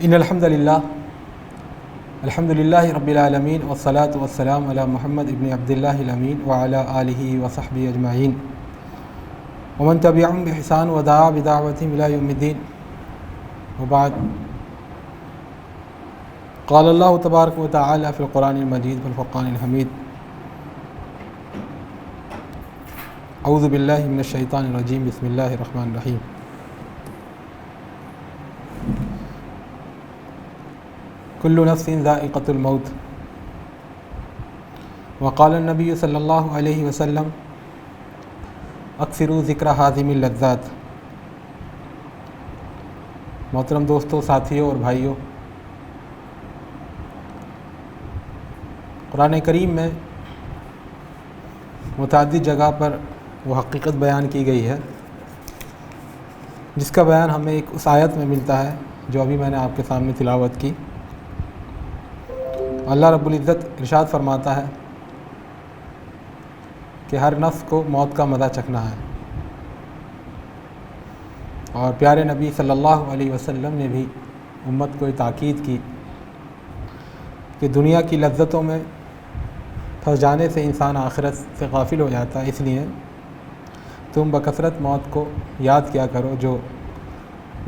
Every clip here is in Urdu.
ان الحمد للہ رب العالمین والصلاة والسلام علی محمد ابن عبد اللہ الامین وعلی آلہ وصحبہ اجمعین ومن تبعهم بإحسان ودعا بدعوتهم إلى يوم الدین وبعد. قال اللہ تبارک وتعالی فی القرآن المجید والفرقان الحمید. اعوذ باللہ من الشیطان الرجیم. بسم اللہ الرحمن الرحیم. کل نفس ذائقۃ الموت. وقال النبی صلی اللہ علیہ وسلم اکثروا ذکر ہاضم اللذات. محترم دوستوں، ساتھیوں اور بھائیوں، قرآن کریم میں متعدد جگہ پر وہ حقیقت بیان کی گئی ہے جس کا بیان ہمیں ایک اس آیت میں ملتا ہے جو ابھی میں نے آپ کے سامنے تلاوت کی. اللہ رب العزت ارشاد فرماتا ہے کہ ہر نفس کو موت کا مزہ چکھنا ہے، اور پیارے نبی صلی اللہ علیہ وسلم نے بھی امت کو یہ تاکید کی کہ دنیا کی لذتوں میں پھنس جانے سے انسان آخرت سے غافل ہو جاتا ہے. اس لیے تم بکثرت موت کو یاد کیا کرو جو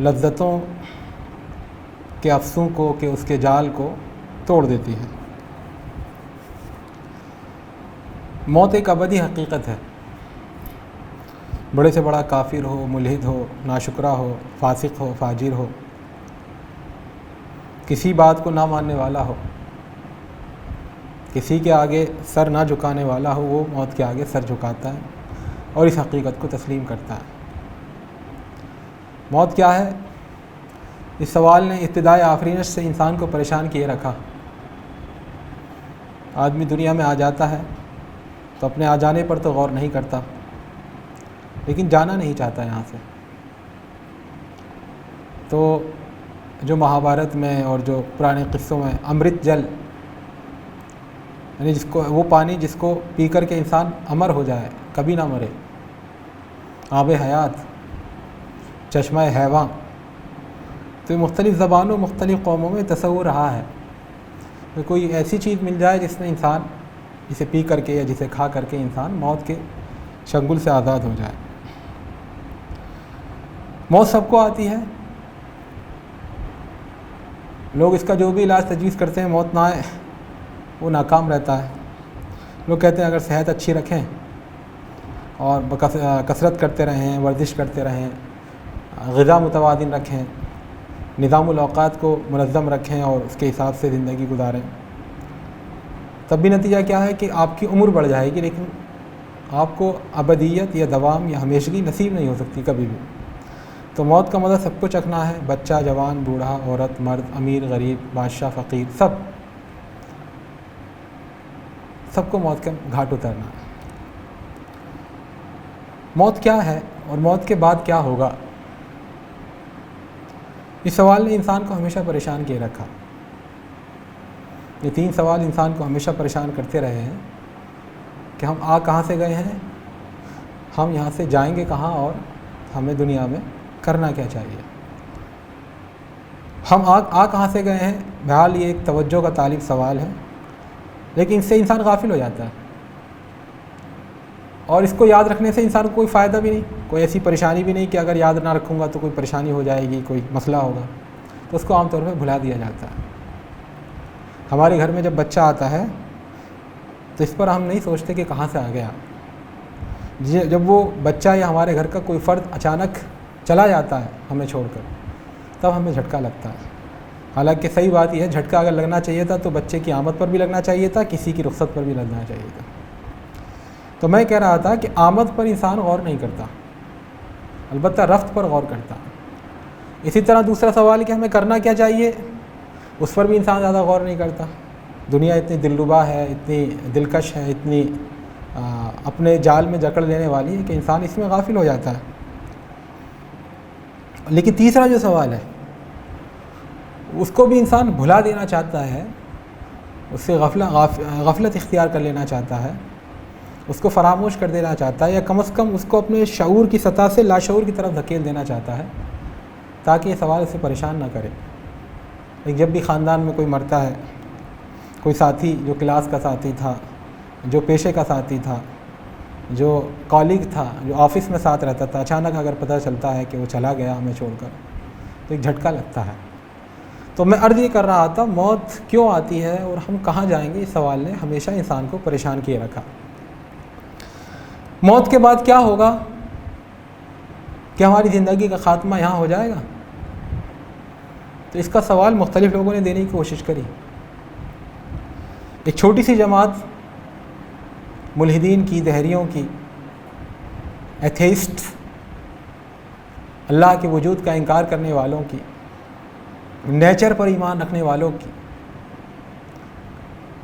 لذتوں کے افسوں کو کہ اس کے جال کو توڑ دیتی ہے. موت ایک ابدی حقیقت ہے. بڑے سے بڑا کافر ہو، ملحد ہو، ناشکرا ہو، فاسق ہو، فاجر ہو، کسی بات کو نہ ماننے والا ہو، کسی کے آگے سر نہ جھکانے والا ہو، وہ موت کے آگے سر جھکاتا ہے اور اس حقیقت کو تسلیم کرتا ہے. موت کیا ہے؟ اس سوال نے ابتدائے آفرینش سے انسان کو پریشان کیے رکھا. آدمی دنیا میں آ جاتا ہے تو اپنے آ جانے پر تو غور نہیں کرتا، لیکن جانا نہیں چاہتا یہاں سے. تو جو مہابھارت میں اور جو پرانے قصوں میں امرت جل، یعنی جس کو وہ پانی جس کو پی کر کے انسان امر ہو جائے، کبھی نہ مرے، آب حیات، چشمہ حیواں، تو یہ مختلف زبانوں مختلف قوموں میں تصور رہا ہے کہ کوئی ایسی چیز مل جائے جس میں انسان جسے پی کر کے یا جسے کھا کر کے انسان موت کے چنگل سے آزاد ہو جائے. موت سب کو آتی ہے. لوگ اس کا جو بھی علاج تجویز کرتے ہیں موت نہ آئے وہ ناکام رہتا ہے. لوگ کہتے ہیں اگر صحت اچھی رکھیں اور کثرت کرتے رہیں، ورزش کرتے رہیں، غذا متوازن رکھیں، نظام الاوقات کو منظم رکھیں اور اس کے حساب سے زندگی گزاریں، تب بھی نتیجہ کیا ہے کہ آپ کی عمر بڑھ جائے گی، لیکن آپ کو ابدیت یا دوام یا ہمیشگی نصیب نہیں ہو سکتی کبھی بھی. تو موت کا مزہ سب کو چکھنا ہے. بچہ، جوان، بوڑھا، عورت، مرد، امیر، غریب، بادشاہ، فقیر، سب کو موت کا گھاٹ اترنا ہے. موت کیا ہے اور موت کے بعد کیا ہوگا؟ اس سوال نے انسان کو ہمیشہ پریشان کیے رکھا. یہ تین سوال انسان کو ہمیشہ پریشان کرتے رہے ہیں کہ ہم کہاں سے گئے ہیں، ہم یہاں سے جائیں گے کہاں، اور ہمیں دنیا میں کرنا کیا چاہیے. ہم کہاں سے گئے ہیں، بہرحال یہ ایک توجہ کا طالب سوال ہے، لیکن اس سے انسان غافل ہو جاتا ہے اور اس کو یاد رکھنے سے انسان کو کوئی فائدہ بھی نہیں، کوئی ایسی پریشانی بھی نہیں کہ اگر یاد نہ رکھوں گا تو کوئی پریشانی ہو جائے گی، کوئی مسئلہ ہوگا، تو اس کو عام طور پہ بھلا دیا جاتا ہے. ہمارے گھر میں جب بچہ آتا ہے تو اس پر ہم نہیں سوچتے کہ کہاں سے آ گیا. جب وہ بچہ یا ہمارے گھر کا کوئی فرد اچانک چلا جاتا ہے ہمیں چھوڑ کر، تب ہمیں جھٹکا لگتا ہے. حالانکہ صحیح بات یہ ہے، جھٹکا اگر لگنا چاہیے تھا تو بچے کی آمد پر بھی لگنا چاہیے تھا، کسی کی رخصت پر بھی لگنا چاہیے تھا. تو میں کہہ رہا تھا کہ آمد پر انسان غور نہیں کرتا، البتہ رفت پر غور کرتا. اسی طرح دوسرا سوال کہ ہمیں کرنا کیا چاہیے، اس پر بھی انسان زیادہ غور نہیں کرتا. دنیا اتنی دلربا ہے، اتنی دلکش ہے، اتنی اپنے جال میں جکڑ لینے والی ہے کہ انسان اس میں غافل ہو جاتا ہے. لیکن تیسرا جو سوال ہے اس کو بھی انسان بھلا دینا چاہتا ہے، اس سے غفلت اختیار کر لینا چاہتا ہے، اس کو فراموش کر دینا چاہتا ہے، یا کم از کم اس کو اپنے شعور کی سطح سے لاشعور کی طرف دھکیل دینا چاہتا ہے تاکہ یہ سوال اسے پریشان نہ کرے. جب بھی خاندان میں کوئی مرتا ہے، کوئی ساتھی جو کلاس کا ساتھی تھا، جو پیشے کا ساتھی تھا، جو کالیگ تھا، جو آفس میں ساتھ رہتا تھا، اچانک اگر پتہ چلتا ہے کہ وہ چلا گیا ہمیں چھوڑ کر، تو ایک جھٹکا لگتا ہے۔ تو میں عرض یہ کر رہا تھا، موت کیوں آتی ہے اور ہم کہاں جائیں گے، اس سوال نے ہمیشہ انسان کو پریشان کیے رکھا۔ موت کے بعد کیا ہوگا؟ کیا ہماری زندگی کا خاتمہ یہاں ہو جائے گا؟ تو اس کا سوال مختلف لوگوں نے دینے کی کوشش کری۔ ایک چھوٹی سی جماعت ملحدین کی، دہریوں کی، ایتھیسٹ، اللہ کے وجود کا انکار کرنے والوں کی، نیچر پر ایمان رکھنے والوں کی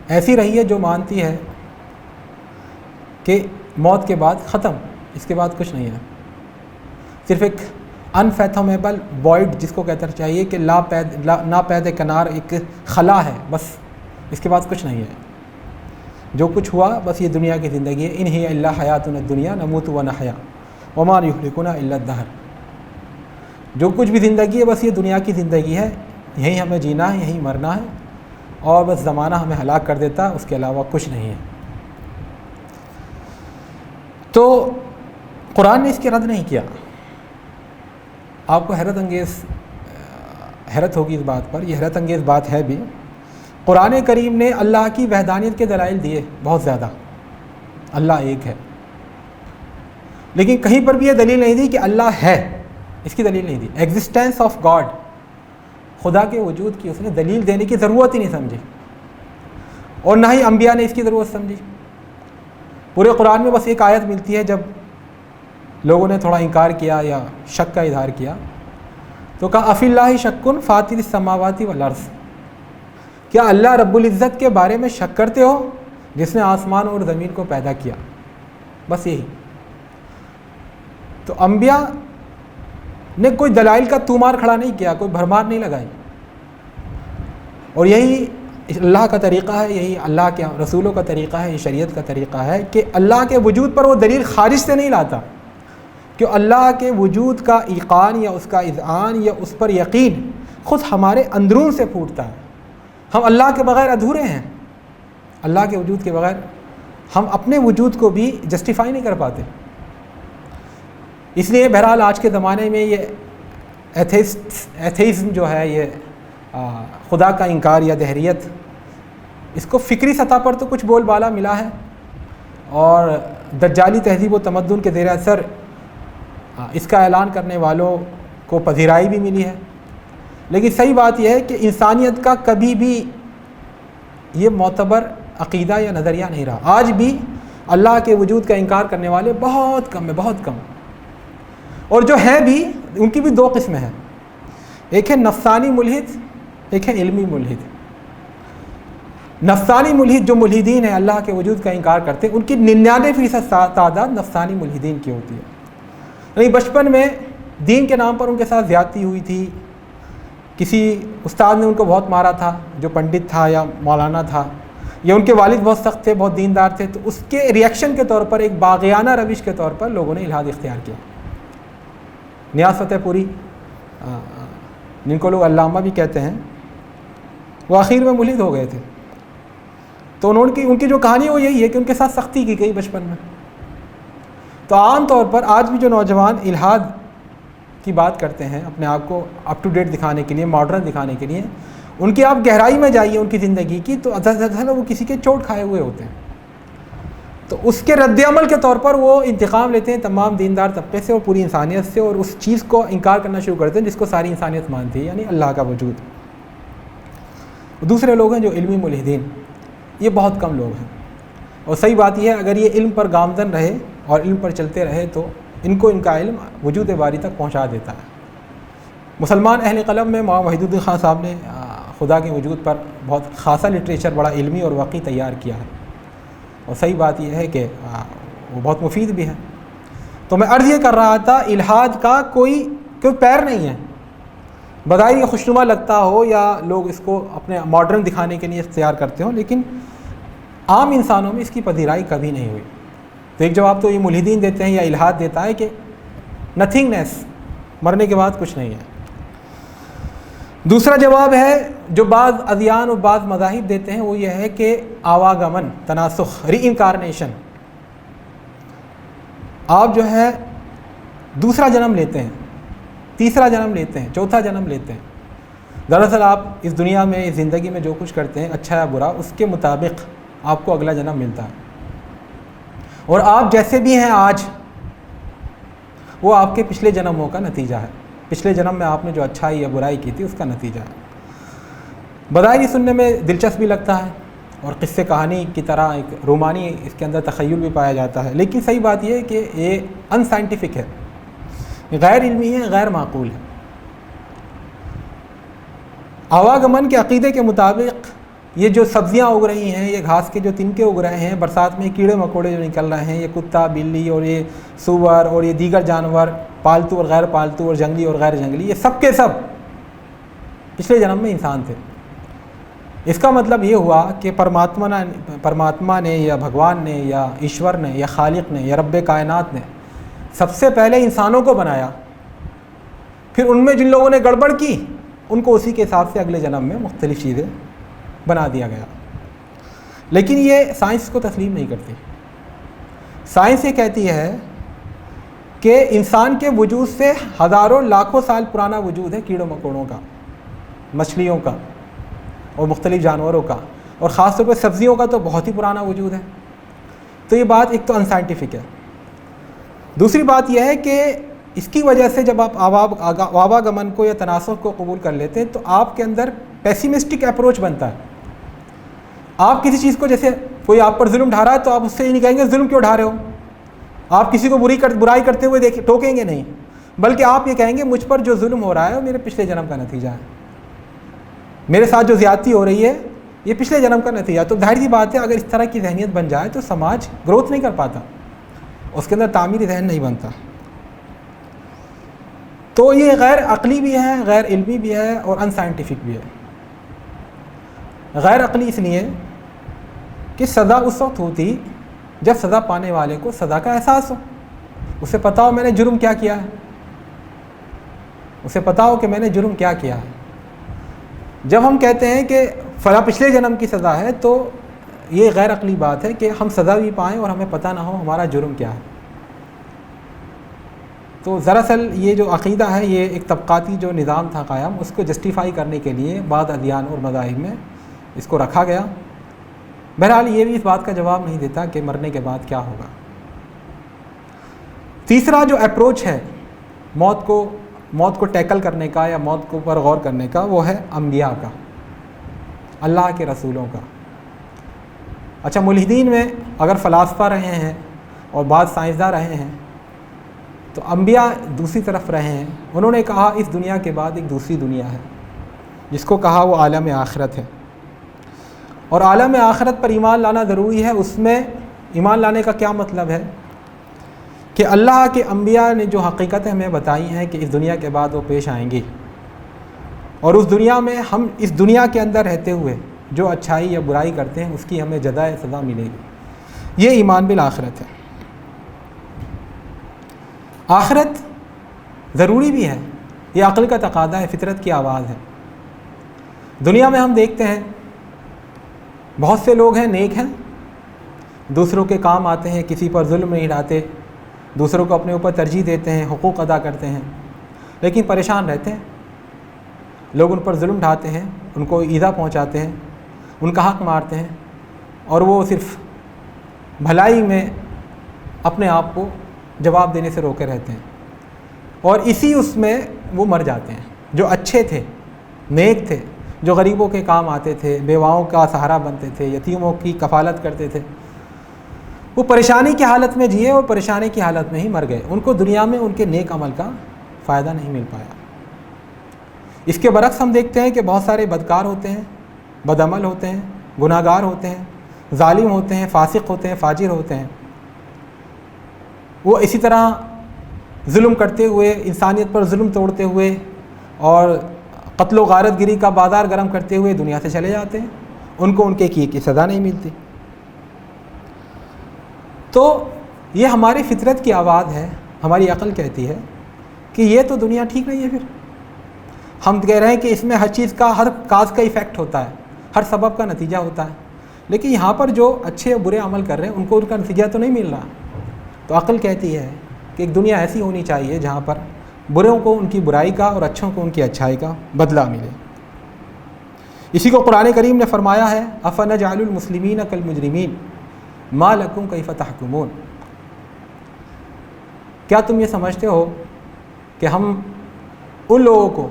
ایسی رہی ہے جو مانتی ہے کہ موت کے بعد ختم، اس کے بعد کچھ نہیں ہے، صرف ایک انفیتھمیبل وائڈ جس کو کہنا چاہیے کہ ناپید کنار ایک خلا ہے، بس اس کے بعد کچھ نہیں ہے، جو کچھ ہوا بس یہ دنیا کی زندگی ہے۔ ان ہی الا حیاتنا الدنیا نموت و نحیا وما یہلکنا الا الدہر، جو کچھ بھی زندگی ہے بس یہ دنیا کی زندگی ہے، یہیں ہمیں جینا ہے، یہیں مرنا ہے، اور بس زمانہ ہمیں ہلاک کر دیتا ہے، اس کے علاوہ کچھ نہیں ہے۔ تو قرآن نے اس کی رد نہیں کیا۔ آپ کو حیرت ہوگی اس بات پر، یہ حیرت انگیز بات ہے بھی، قرآن کریم نے اللہ کی وحدانیت کے دلائل دیے بہت زیادہ، اللہ ایک ہے، لیکن کہیں پر بھی یہ دلیل نہیں دی کہ اللہ ہے، اس کی دلیل نہیں دی۔ ایگزسٹنس آف گاڈ، خدا کے وجود کی اس نے دلیل دینے کی ضرورت ہی نہیں سمجھی، اور نہ ہی انبیاء نے اس کی ضرورت سمجھی۔ پورے قرآن میں بس ایک آیت ملتی ہے جب لوگوں نے تھوڑا انکار کیا یا شک کا اظہار کیا تو کہا افی اللہ شکن فاطر السماوات والارض، کیا اللہ رب العزت کے بارے میں شک کرتے ہو جس نے آسمان اور زمین کو پیدا کیا؟ بس یہی۔ تو انبیاء نے کوئی دلائل کا تومار کھڑا نہیں کیا، کوئی بھرمار نہیں لگائی، اور یہی اللہ کا طریقہ ہے، یہی اللہ کے رسولوں کا طریقہ ہے، یہ شریعت کا طریقہ ہے کہ اللہ کے وجود پر وہ دلیل خارج سے نہیں لاتا، کہ اللہ کے وجود کا ایقان یا اس کا اذعان یا اس پر یقین خود ہمارے اندرون سے پھوٹتا ہے۔ ہم اللہ کے بغیر ادھورے ہیں، اللہ کے وجود کے بغیر ہم اپنے وجود کو بھی جسٹیفائی نہیں کر پاتے۔ اس لیے بہرحال آج کے زمانے میں یہ ایتھیزم جو ہے، یہ خدا کا انکار یا دہریت، اس کو فکری سطح پر تو کچھ بول بالا ملا ہے، اور دجالی تہذیب و تمدن کے زیر اثر اس کا اعلان کرنے والوں کو پذیرائی بھی ملی ہے، لیکن صحیح بات یہ ہے کہ انسانیت کا کبھی بھی یہ معتبر عقیدہ یا نظریہ نہیں رہا۔ آج بھی اللہ کے وجود کا انکار کرنے والے بہت کم ہیں، بہت کم، اور جو ہیں بھی ان کی بھی دو قسمیں ہیں، ایک ہے نفسانی ملحد، ایک ہے علمی ملحد۔ نفسانی ملحد جو ملحدین ہیں، اللہ کے وجود کا انکار کرتے ہیں، ان کی 99% تعداد نفسانی ملحدین کی ہوتی ہے، یعنی بچپن میں دین کے نام پر ان کے ساتھ زیادتی ہوئی تھی، کسی استاد نے ان کو بہت مارا تھا جو پنڈت تھا یا مولانا تھا، یا ان کے والد بہت سخت تھے، بہت دیندار تھے، تو اس کے ریئیکشن کے طور پر، ایک باغیانہ روش کے طور پر لوگوں نے الحاد اختیار کیا۔ نیاز فتح پوری، جن کو لوگ علامہ بھی کہتے ہیں، وہ آخر میں ملحد ہو گئے تھے، تو ان کی جو کہانی ہے وہ یہی ہے کہ ان کے ساتھ سختی کی گئی بچپن میں۔ تو عام طور پر آج بھی جو نوجوان الحاد کی بات کرتے ہیں، اپنے آپ کو اپ ٹو ڈیٹ دکھانے کے لیے، ماڈرن دکھانے کے لیے، ان کی آپ گہرائی میں جائیے ان کی زندگی کی، تو دراصل وہ کسی کے چوٹ کھائے ہوئے ہوتے ہیں، تو اس کے رد عمل کے طور پر وہ انتقام لیتے ہیں تمام دیندار طبقے سے اور پوری انسانیت سے، اور اس چیز کو انکار کرنا شروع کرتے ہیں جس کو ساری انسانیت مانتی ہے، یعنی اللہ کا وجود۔ دوسرے لوگ ہیں جو علمی ملحدین، یہ بہت کم لوگ ہیں، اور صحیح بات یہ ہے اگر یہ علم پر گامزن رہے اور علم پر چلتے رہے تو ان کو ان کا علم وجود باری تک پہنچا دیتا ہے۔ مسلمان اہل قلم میں مولانا وحید الدین خان صاحب نے خدا کے وجود پر بہت خاصا لٹریچر بڑا علمی اور واقعی تیار کیا ہے، اور صحیح بات یہ ہے کہ وہ بہت مفید بھی ہے۔ تو میں عرض یہ کر رہا تھا، الحاد کا کوئی پیر نہیں ہے، بظاہر یہ خوشنما لگتا ہو یا لوگ اس کو اپنے ماڈرن دکھانے کے لیے اختیار کرتے ہوں، لیکن عام انسانوں میں اس کی پذیرائی کبھی نہیں ہوئی۔ تو ایک جواب تو یہ ملحدین دیتے ہیں یا الحاد دیتا ہے کہ نتھنگنیس، مرنے کے بعد کچھ نہیں ہے۔ دوسرا جواب ہے جو بعض ادیان اور بعض مذاہب دیتے ہیں، وہ یہ ہے کہ آواگمن، تناسخ، ری انکارنیشن، آپ جو ہے دوسرا جنم لیتے ہیں، تیسرا جنم لیتے ہیں، چوتھا جنم لیتے ہیں۔ دراصل آپ اس دنیا میں، اس زندگی میں جو کچھ کرتے ہیں، اچھا یا برا، اس کے مطابق آپ کو اگلا جنم ملتا ہے، اور آپ جیسے بھی ہیں آج، وہ آپ کے پچھلے جنموں کا نتیجہ ہے۔ پچھلے جنم میں آپ نے جو اچھائی یا برائی کی تھی، اس کا نتیجہ ہے۔ بظاہر یہ سننے میں دلچسپ بھی لگتا ہے، اور قصے کہانی کی طرح ایک رومانی اس کے اندر تخیل بھی پایا جاتا ہے، لیکن صحیح بات یہ ہے کہ یہ ان سائنٹیفک ہے، غیر علمی ہے، غیر معقول ہے۔ آواگمن کے عقیدے کے مطابق یہ جو سبزیاں اگ رہی ہیں، یہ گھاس کے جو تنکے اگ رہے ہیں، برسات میں کیڑے مکوڑے جو نکل رہے ہیں، یہ کتا، بلی اور یہ سور اور یہ دیگر جانور، پالتو اور غیر پالتو اور جنگلی اور غیر جنگلی، یہ سب کے سب پچھلے جنم میں انسان تھے۔ اس کا مطلب یہ ہوا کہ پرماتما نے یا بھگوان نے یا ایشور نے یا خالق نے یا رب کائنات نے سب سے پہلے انسانوں کو بنایا، پھر ان میں جن لوگوں نے گڑبڑ کی ان کو اسی کے حساب سے اگلے جنم میں مختلف چیزیں بنا دیا گیا۔ لیکن یہ سائنس کو تسلیم نہیں کرتی۔ سائنس یہ کہتی ہے کہ انسان کے وجود سے ہزاروں لاکھوں سال پرانا وجود ہے کیڑوں مکوڑوں کا، مچھلیوں کا اور مختلف جانوروں کا، اور خاص طور پہ سبزیوں کا تو بہت ہی پرانا وجود ہے۔ تو یہ بات ایک تو ان سائنٹیفک ہے۔ دوسری بات یہ ہے کہ اس کی وجہ سے جب آپ آواگمن کو یا تناسخ کو قبول کر لیتے ہیں تو آپ کے اندر پیسیمسٹک اپروچ بنتا ہے۔ آپ کسی چیز کو، جیسے کوئی آپ پر ظلم ڈھا رہا ہے تو آپ اس سے یہ نہیں کہیں گے ظلم کیوں ڈھا رہے ہو، آپ کسی کو برائی کرتے ہوئے ٹوکیں گے نہیں، بلکہ آپ یہ کہیں گے مجھ پر جو ظلم ہو رہا ہے وہ میرے پچھلے جنم کا نتیجہ ہے، میرے ساتھ جو زیادتی ہو رہی ہے یہ پچھلے جنم کا نتیجہ ہے۔ تو ظاہر سی بات ہے اگر اس طرح کی ذہنیت بن جائے تو سماج گروتھ نہیں کر پاتا، اس کے اندر تعمیری ذہن نہیں بنتا۔ تو یہ غیر عقلی بھی ہے، غیر علمی بھی ہے اور ان سائنٹیفک بھی ہے۔ غیر عقلی اس لیے کہ سزا اس وقت ہوتی جب سزا پانے والے کو سزا کا احساس ہو، اسے پتہ ہو میں نے جرم کیا کیا ہے، اسے پتہ ہو کہ میں نے جرم کیا کیا ہے۔ جب ہم کہتے ہیں کہ فلاں پچھلے جنم کی سزا ہے تو یہ غیر عقلی بات ہے کہ ہم سزا بھی پائیں اور ہمیں پتہ نہ ہو ہمارا جرم کیا ہے۔ تو دراصل یہ جو عقیدہ ہے یہ ایک طبقاتی جو نظام تھا قائم، اس کو جسٹیفائی کرنے کے لیے بعض ادیان اور مذاہب میں اس کو رکھا گیا۔ بہرحال یہ بھی اس بات کا جواب نہیں دیتا کہ مرنے کے بعد کیا ہوگا۔ تیسرا جو اپروچ ہے موت کو ٹیکل کرنے کا یا موت کو پر غور کرنے کا، وہ ہے انبیاء کا، اللہ کے رسولوں کا۔ اچھا، ملحدین میں اگر فلاسفہ رہے ہیں اور بعض سائنسداں رہے ہیں تو انبیاء دوسری طرف رہے ہیں۔ انہوں نے کہا اس دنیا کے بعد ایک دوسری دنیا ہے، جس کو کہا وہ عالم آخرت ہے، اور عالم آخرت پر ایمان لانا ضروری ہے۔ اس میں ایمان لانے کا کیا مطلب ہے کہ اللہ کے انبیاء نے جو حقیقتیں ہمیں بتائی ہیں کہ اس دنیا کے بعد وہ پیش آئیں گی، اور اس دنیا میں ہم اس دنیا کے اندر رہتے ہوئے جو اچھائی یا برائی کرتے ہیں اس کی ہمیں جزائے سزا ملے گی، یہ ایمان بالآخرت ہے۔ آخرت ضروری بھی ہے، یہ عقل کا تقاضا ہے، فطرت کی آواز ہے۔ دنیا میں ہم دیکھتے ہیں بہت سے لوگ ہیں نیک ہیں، دوسروں کے کام آتے ہیں، کسی پر ظلم نہیں ڈھاتے، دوسروں کو اپنے اوپر ترجیح دیتے ہیں، حقوق ادا کرتے ہیں، لیکن پریشان رہتے ہیں۔ لوگ ان پر ظلم ڈھاتے ہیں، ان کو ایذا پہنچاتے ہیں، ان کا حق مارتے ہیں، اور وہ صرف بھلائی میں اپنے آپ کو جواب دینے سے روکے رہتے ہیں، اور اسی اس میں وہ مر جاتے ہیں۔ جو اچھے تھے، نیک تھے، جو غریبوں کے کام آتے تھے، بیواؤں کا سہارا بنتے تھے، یتیموں کی کفالت کرتے تھے، وہ پریشانی کی حالت میں جیے اور پریشانی کی حالت میں ہی مر گئے۔ ان کو دنیا میں ان کے نیک عمل کا فائدہ نہیں مل پایا۔ اس کے برعکس ہم دیکھتے ہیں کہ بہت سارے بدکار ہوتے ہیں، بد عمل ہوتے ہیں، گناہ گار ہوتے ہیں، ظالم ہوتے ہیں، فاسق ہوتے ہیں، فاجر ہوتے ہیں۔ وہ اسی طرح ظلم کرتے ہوئے، انسانیت پر ظلم توڑتے ہوئے اور قتل و غارت گری کا بازار گرم کرتے ہوئے دنیا سے چلے جاتے ہیں، ان کو ان کے کیے کی سزا نہیں ملتی۔ تو یہ ہماری فطرت کی آواز ہے، ہماری عقل کہتی ہے کہ یہ تو دنیا ٹھیک نہیں ہے۔ پھر ہم کہہ رہے ہیں کہ اس میں ہر چیز کا، ہر کاز کا ایفیکٹ ہوتا ہے، ہر سبب کا نتیجہ ہوتا ہے، لیکن یہاں پر جو اچھے اور برے عمل کر رہے ہیں ان کو ان کا نتیجہ تو نہیں مل رہا. تو عقل کہتی ہے کہ ایک دنیا ایسی ہونی چاہیے جہاں پر بروں کو ان کی برائی کا اور اچھوں کو ان کی اچھائی کا بدلہ ملے. اسی کو قرآن کریم نے فرمایا ہے افنجعل المسلمین کالمجرمین ما لکم کیف تحکمون. کیا تم یہ سمجھتے ہو کہ ہم ان لوگوں کو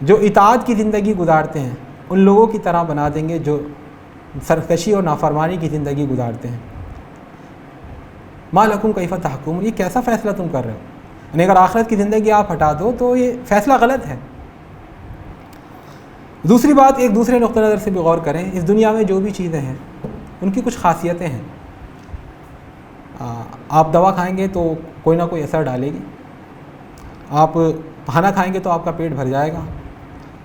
جو اطاعت کی زندگی گزارتے ہیں ان لوگوں کی طرح بنا دیں گے جو سرکشی اور نافرمانی کی زندگی گزارتے ہیں؟ ما لکم کیف تحکمون، یہ کیسا فیصلہ تم کر رہے ہو؟ یعنی اگر آخرت کی زندگی آپ ہٹا دو تو یہ فیصلہ غلط ہے. دوسری بات، ایک دوسرے نقطہ نظر سے بھی غور کریں. اس دنیا میں جو بھی چیزیں ہیں ان کی کچھ خاصیتیں ہیں. آپ دوا کھائیں گے تو کوئی نہ کوئی اثر ڈالے گی، آپ کھانا کھائیں گے تو آپ کا پیٹ بھر جائے گا،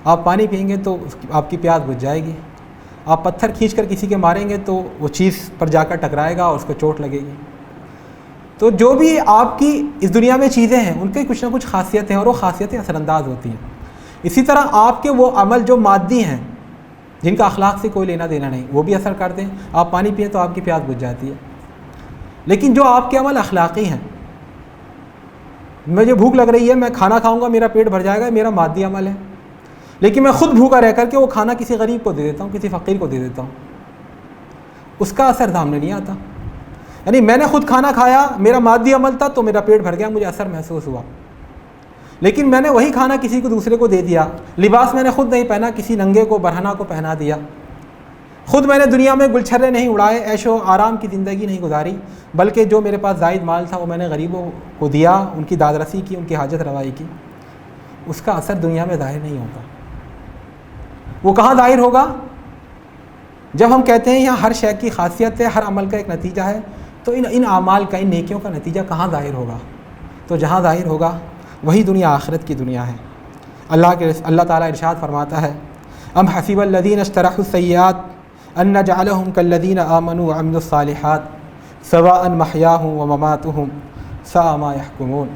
آپ پانی پئیں گے تو آپ کی پیاس بجھ جائے گی، آپ پتھر کھینچ کر کسی کے ماریں گے تو وہ چیز پر جا کر ٹکرائے گا اور اس کو چوٹ لگے گی. تو جو بھی آپ کی اس دنیا میں چیزیں ہیں ان کے کچھ نہ کچھ خاصیتیں ہیں اور وہ خاصیتیں اثر انداز ہوتی ہیں. اسی طرح آپ کے وہ عمل جو مادی ہیں جن کا اخلاق سے کوئی لینا دینا نہیں وہ بھی اثر کرتے ہیں. آپ پانی پئیں تو آپ کی پیاس بجھ جاتی ہے، لیکن جو آپ کے عمل اخلاقی ہیں، مجھے بھوک لگ رہی ہے، میں کھانا کھاؤں گا میرا پیٹ بھر جائے گا، میرا مادی عمل ہے، لیکن میں خود بھوکا رہ کر کے وہ کھانا کسی غریب کو دے دیتا ہوں، کسی فقیر کو دے دیتا ہوں، اس کا اثر سامنے نہیں آتا. یعنی میں نے خود کھانا کھایا، میرا مادی عمل تھا تو میرا پیٹ بھر گیا، مجھے اثر محسوس ہوا، لیکن میں نے وہی کھانا کسی کو دوسرے کو دے دیا. لباس میں نے خود نہیں پہنا، کسی ننگے کو برہنہ کو پہنا دیا. خود میں نے دنیا میں گلچھرے نہیں اڑائے، عیش و آرام کی زندگی نہیں گزاری، بلکہ جو میرے پاس زائد مال تھا وہ میں نے غریبوں کو دیا، ان کی داد رسی کی، ان کی حاجت روائی کی. اس کا اثر دنیا میں ظاہر نہیں ہوتا. وہ کہاں ظاہر ہوگا؟ جب ہم کہتے ہیں یہاں ہر شے کی خاصیت ہے، ہر عمل کا ایک نتیجہ ہے، تو ان اعمال کا، ان نیکیوں کا نتیجہ کہاں ظاہر ہوگا؟ تو جہاں ظاہر ہوگا وہی دنیا آخرت کی دنیا ہے. اللہ تعالیٰ ارشاد فرماتا ہے ام حسب الذین اجترحوا السیئات ان نجعلہم کالذین آمنوا وعملوا الصالحات سواء محیاہم ومماتہم ساء ما یحکمون.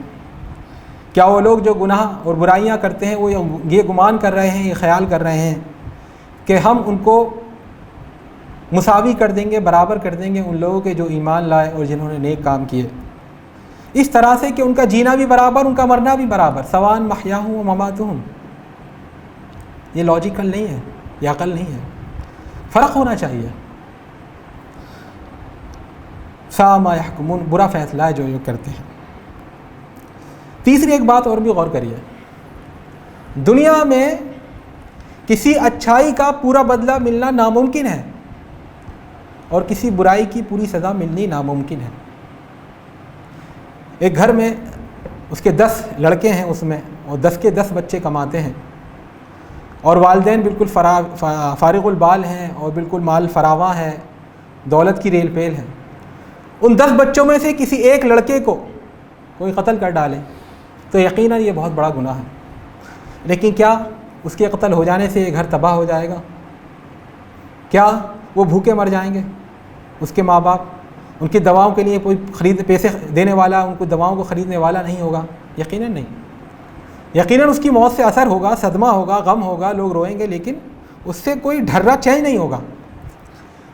کیا وہ لوگ جو گناہ اور برائیاں کرتے ہیں وہ یہ گمان کر رہے ہیں، یہ خیال کر رہے ہیں کہ ہم ان کو مساوی کر دیں گے، برابر کر دیں گے ان لوگوں کے جو ایمان لائے اور جنہوں نے نیک کام کیے، اس طرح سے کہ ان کا جینا بھی برابر، ان کا مرنا بھی برابر. سواء محیاہم ومماتہم، یہ لاجیکل نہیں ہے، یہ عقل نہیں ہے. فرق ہونا چاہیے. ساء ما یحکمون، برا فیصلہ ہے جو یہ کرتے ہیں. تیسری ایک بات اور بھی غور کریے، دنیا میں کسی اچھائی کا پورا بدلہ ملنا ناممکن ہے اور کسی برائی کی پوری سزا ملنی ناممکن ہے. ایک گھر میں اس کے 10 لڑکے ہیں اس میں، اور 10 کے 10 بچے کماتے ہیں، اور والدین بالکل فارغ البال ہیں اور بالکل مال فراواں ہے، دولت کی ریل پیل ہے. ان 10 بچوں میں سے کسی ایک لڑکے کو کوئی قتل کر ڈالے تو یقیناً یہ بہت بڑا گناہ ہے. لیکن کیا اس کے قتل ہو جانے سے یہ گھر تباہ ہو جائے گا؟ کیا وہ بھوکے مر جائیں گے؟ اس کے ماں باپ، ان کی دواؤں کے لیے کوئی پیسے دینے والا، ان کو دواؤں کو خریدنے والا نہیں ہوگا؟ یقیناً نہیں. یقیناً اس کی موت سے اثر ہوگا، صدمہ ہوگا، غم ہوگا، لوگ روئیں گے، لیکن اس سے کوئی ڈھرا چینج نہیں ہوگا.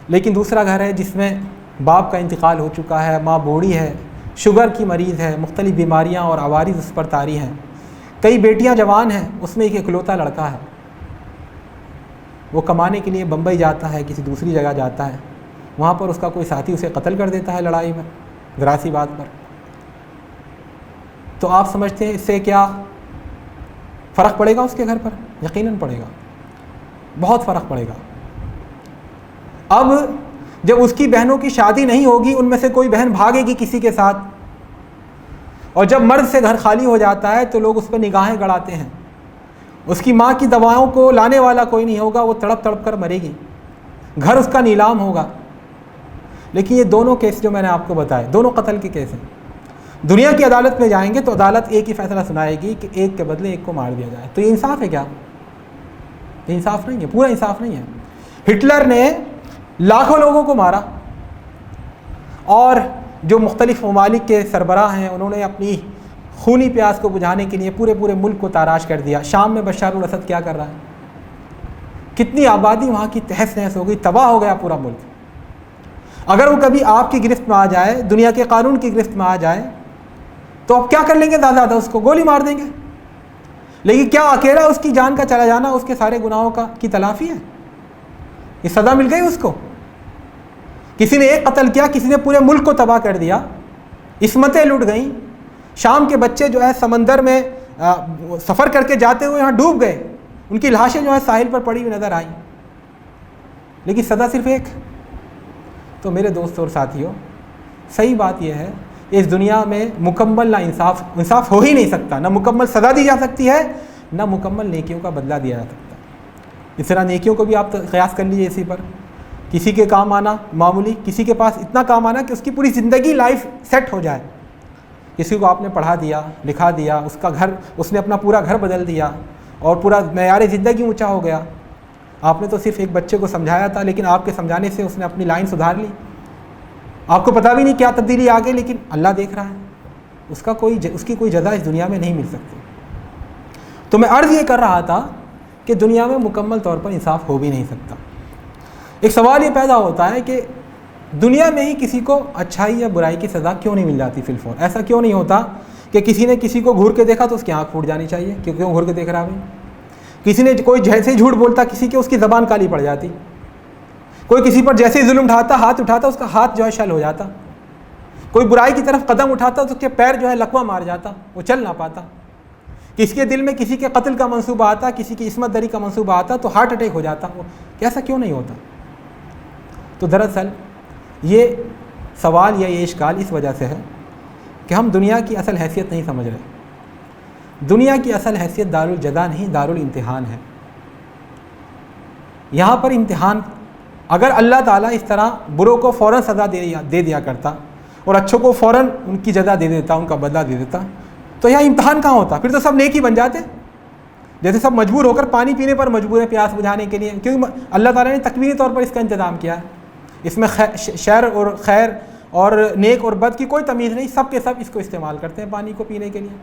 لیکن دوسرا گھر ہے جس میں باپ کا انتقال ہو چکا ہے، ماں بوڑھی ہے، شوگر کی مریض ہے، مختلف بیماریاں اور عوارض اس پر طاری ہیں، کئی بیٹیاں جوان ہیں، اس میں ایک اکلوتا لڑکا ہے. وہ کمانے کے لیے بمبئی جاتا ہے، کسی دوسری جگہ جاتا ہے، وہاں پر اس کا کوئی ساتھی اسے قتل کر دیتا ہے لڑائی میں، ذرا سی بات پر. تو آپ سمجھتے ہیں اس سے کیا فرق پڑے گا اس کے گھر پر؟ یقیناً پڑے گا، بہت فرق پڑے گا. اب جب اس کی بہنوں کی شادی نہیں ہوگی، ان میں سے کوئی بہن بھاگے گی کسی کے ساتھ، اور جب مرد سے گھر خالی ہو جاتا ہے تو لوگ اس پہ نگاہیں گڑاتے ہیں. اس کی ماں کی دواؤں کو لانے والا کوئی نہیں ہوگا، وہ تڑپ تڑپ کر مرے گی، گھر اس کا نیلام ہوگا. لیکن یہ دونوں کیس جو میں نے آپ کو بتائے، دونوں قتل کے کیس ہیں. دنیا کی عدالت میں جائیں گے تو عدالت ایک ہی فیصلہ سنائے گی کہ ایک کے بدلے ایک کو مار دیا جائے. تو یہ انصاف ہے کیا؟ یہ انصاف نہیں ہے، پورا انصاف نہیں ہے. ہٹلر نے لاکھوں لوگوں کو مارا، اور جو مختلف ممالک کے سربراہ ہیں انہوں نے اپنی خونی پیاس کو بجھانے کے لیے پورے ملک کو تاراش کر دیا۔ شام میں بشار الاسد کیا کر رہا ہے؟ کتنی آبادی وہاں کی تہس نہس ہو گئی، تباہ ہو گیا پورا ملک۔ اگر وہ کبھی آپ کی گرفت میں آ جائے، دنیا کے قانون کی گرفت میں آ جائے، تو آپ کیا کر لیں گے؟ زیادہ اس کو گولی مار دیں گے۔ لیکن کیا اکیلا اس کی جان کا چلا جانا اس کے سارے گناہوں کی تلافی ہے؟ یہ سزا مل گئی اس کو۔ کسی نے ایک قتل کیا، کسی نے پورے ملک کو تباہ کر دیا، عصمتیں لٹ گئیں۔ شام کے بچے جو ہے سمندر میں سفر کر کے جاتے ہوئے یہاں ڈوب گئے، ان کی لاشیں جو ہے ساحل پر پڑی ہوئی نظر آئیں، لیکن سزا صرف ایک۔ تو میرے دوستوں اور ساتھیوں، صحیح بات یہ ہے اس دنیا میں مکمل نہ انصاف ہو ہی نہیں سکتا، نہ مکمل سزا دی جا سکتی ہے، نہ مکمل نیکیوں کا بدلہ دیا جا سکتا۔ اس طرح نیکیوں کو بھی آپ قیاس کر لیجیے اسی پر، کسی کے کام آنا معمولی، کسی کے پاس اتنا کام آنا کہ اس کی پوری زندگی لائف سیٹ ہو جائے۔ کسی کو آپ نے پڑھا دیا، لکھا دیا، اس نے اپنا پورا گھر بدل دیا اور پورا معیار زندگی اونچا ہو گیا۔ آپ نے تو صرف ایک بچے کو سمجھایا تھا، لیکن آپ کے سمجھانے سے اس نے اپنی لائن سدھار لی، آپ کو پتہ بھی نہیں کیا تبدیلی آ گئی، لیکن اللہ دیکھ رہا ہے، اس کی کوئی جزا اس دنیا میں نہیں مل سکتی۔ تو میں عرض یہ کر رہا تھا کہ دنیا میں مکمل طور پر انصاف ہو بھی نہیں سکتا۔ ایک سوال یہ پیدا ہوتا ہے کہ دنیا میں ہی کسی کو اچھائی یا برائی کی سزا کیوں نہیں مل جاتی فی الفور؟ ایسا کیوں نہیں ہوتا کہ کسی نے کسی کو گھور کے دیکھا تو اس کی آنکھ پھوٹ جانی چاہیے، کیوں گھور کے دیکھ رہا بھائی؟ کسی نے کوئی جیسے ہی جھوٹ بولتا اس کی زبان کالی پڑ جاتی، کوئی کسی پر جیسے ہی ظلم ہاتھ اٹھاتا اس کا ہاتھ جو ہے شل ہو جاتا، کوئی برائی کی طرف قدم اٹھاتا تو اس کے پیر جو ہے لقوہ مار جاتا، وہ چل نہ پاتا۔ کسی کے دل میں کسی کے قتل کا منصوبہ آتا، کسی کی عصمت دری کا منصوبہ آتا تو ہارٹ اٹیک ہو جاتا۔ ایسا کیوں نہیں ہوتا؟ تو دراصل یہ سوال یا یہ اشکال اس وجہ سے ہے کہ ہم دنیا کی اصل حیثیت نہیں سمجھ رہے۔ دنیا کی اصل حیثیت دارالجزا نہیں، دارالامتحان ہے۔ یہاں پر امتحان، اگر اللہ تعالیٰ اس طرح بروں کو فوراً سزا دے دیا کرتا اور اچھوں کو فوراً ان کی جزا دے دیتا، ان کا بدلہ دے دیتا، تو یہاں امتحان کہاں ہوتا؟ پھر تو سب نیک ہی بن جاتے۔ جیسے سب مجبور ہو کر پانی پینے پر مجبور ہیں پیاس بجھانے کے لیے، کیونکہ اللہ تعالیٰ نے تکوینی طور پر اس کا انتظام کیا ہے۔ اس میں شر اور خیر اور نیک اور بد کی کوئی تمیز نہیں، سب کے سب اس کو استعمال کرتے ہیں پانی کو پینے کے لیے۔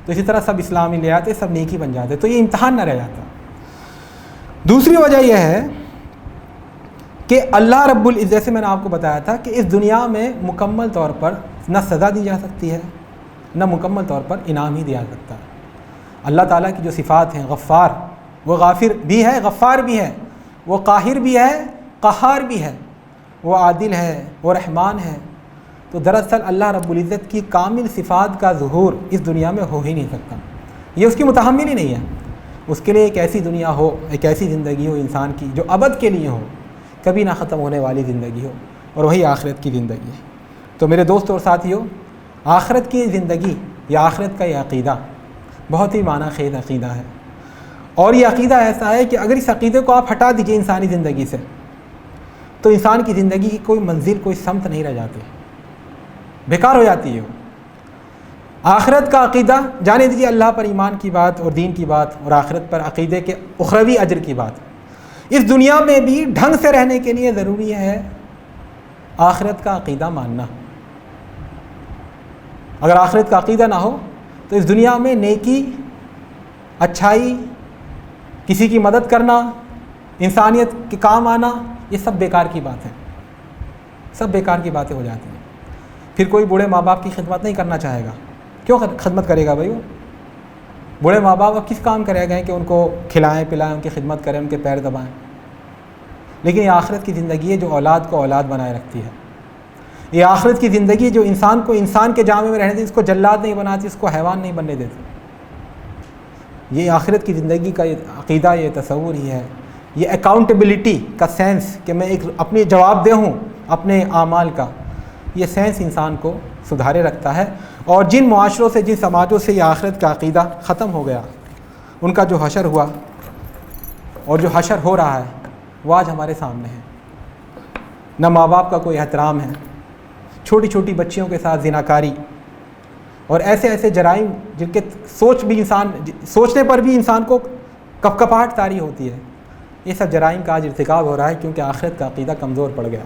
تو اسی طرح سب اسلامی لے آتے، سب نیک ہی بن جاتے، تو یہ امتحان نہ رہ جاتا۔ دوسری وجہ یہ ہے کہ اللہ رب العزت، جیسے میں نے آپ کو بتایا تھا کہ اس دنیا میں مکمل طور پر نہ سزا دی جا سکتی ہے، نہ مکمل طور پر انعام ہی دیا جا سکتا ہے۔ اللہ تعالیٰ کی جو صفات ہیں، غفار، وہ غافر بھی ہے، غفار بھی ہے، وہ قاہر بھی ہے، قہار بھی ہے، وہ عادل ہے، وہ رحمان ہے۔ تو دراصل اللہ رب العزت کی کامل صفات کا ظہور اس دنیا میں ہو ہی نہیں سکتا، یہ اس کی متحمل ہی نہیں ہے۔ اس کے لیے ایک ایسی دنیا ہو، ایک ایسی زندگی ہو انسان کی جو ابد کے لیے ہو، کبھی نہ ختم ہونے والی زندگی ہو، اور وہی آخرت کی زندگی ہے۔ تو میرے دوست اور ساتھیوں، آخرت کی زندگی یا آخرت کا یہ عقیدہ بہت ہی معنی خیز عقیدہ ہے، اور یہ عقیدہ ایسا ہے کہ اگر اس عقیدے کو آپ ہٹا دیجئے انسانی زندگی سے، تو انسان کی زندگی کی کوئی منزل، کوئی سمت نہیں رہ جاتی، بیکار ہو جاتی ہے وہ۔ آخرت کا عقیدہ جانے دیجیے، اللہ پر ایمان کی بات اور دین کی بات، اور آخرت پر عقیدے کے اخروی اجر کی بات۔ اس دنیا میں بھی ڈھنگ سے رہنے کے لیے ضروری ہے آخرت کا عقیدہ ماننا۔ اگر آخرت کا عقیدہ نہ ہو تو اس دنیا میں نیکی، اچھائی، کسی کی مدد کرنا، انسانیت کے کام آنا، یہ سب بیکار کی بات ہے، سب بیکار کی باتیں ہو جاتی ہیں۔ پھر کوئی بوڑھے ماں باپ کی خدمت نہیں کرنا چاہے گا، کیوں خدمت کرے گا بھائی؟ وہ بوڑھے ماں باپ کس کام کرے گئے کہ ان کو کھلائیں پلائیں، ان کی خدمت کریں، ان کے پیر دبائیں؟ لیکن یہ آخرت کی زندگی ہے جو اولاد کو اولاد بنائے رکھتی ہے۔ یہ آخرت کی زندگی جو انسان کو انسان کے جامے میں رہنے دیتی، اس کو جلاد نہیں بناتی، اس کو حیوان نہیں بننے دیتی۔ یہ آخرت کی زندگی کا یہ عقیدہ، یہ تصور ہی ہے، یہ اکاؤنٹیبلٹی کا سینس کہ میں ایک اپنی جواب دہ ہوں اپنے اعمال کا، یہ سینس انسان کو سدھارے رکھتا ہے۔ اور جن معاشروں سے، جن سماجوں سے یہ آخرت کا عقیدہ ختم ہو گیا، ان کا جو حشر ہوا اور جو حشر ہو رہا ہے وہ آج ہمارے سامنے ہے۔ نہ ماں باپ کا کوئی احترام ہے، چھوٹی چھوٹی بچیوں کے ساتھ زناکاری اور ایسے ایسے جرائم جن کے سوچنے پر بھی انسان کو کپکپاہٹ طاری ہوتی ہے، یہ سب جرائم کا آج ارتکاب ہو رہا ہے کیونکہ آخرت کا عقیدہ کمزور پڑ گیا۔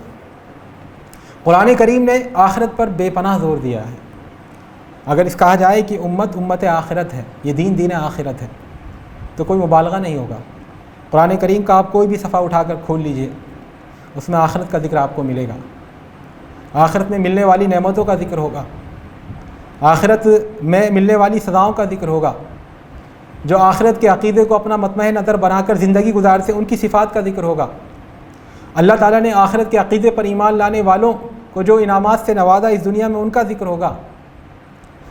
قرآن کریم نے آخرت پر بے پناہ زور دیا ہے۔ اگر اس کہا جائے کہ امت آخرت ہے، یہ دین آخرت ہے، تو کوئی مبالغہ نہیں ہوگا۔ قرآن کریم کا آپ کوئی بھی صفحہ اٹھا کر کھول لیجئے، اس میں آخرت کا ذکر آپ کو ملے گا، آخرت میں ملنے والی نعمتوں کا ذکر ہوگا، آخرت میں ملنے والی سزاؤں کا ذکر ہوگا۔ جو آخرت کے عقیدے کو اپنا مطمع نظر بنا کر زندگی گزارتے ان کی صفات کا ذکر ہوگا۔ اللہ تعالیٰ نے آخرت کے عقیدے پر ایمان لانے والوں کو جو انعامات سے نوازا اس دنیا میں ان کا ذکر ہوگا،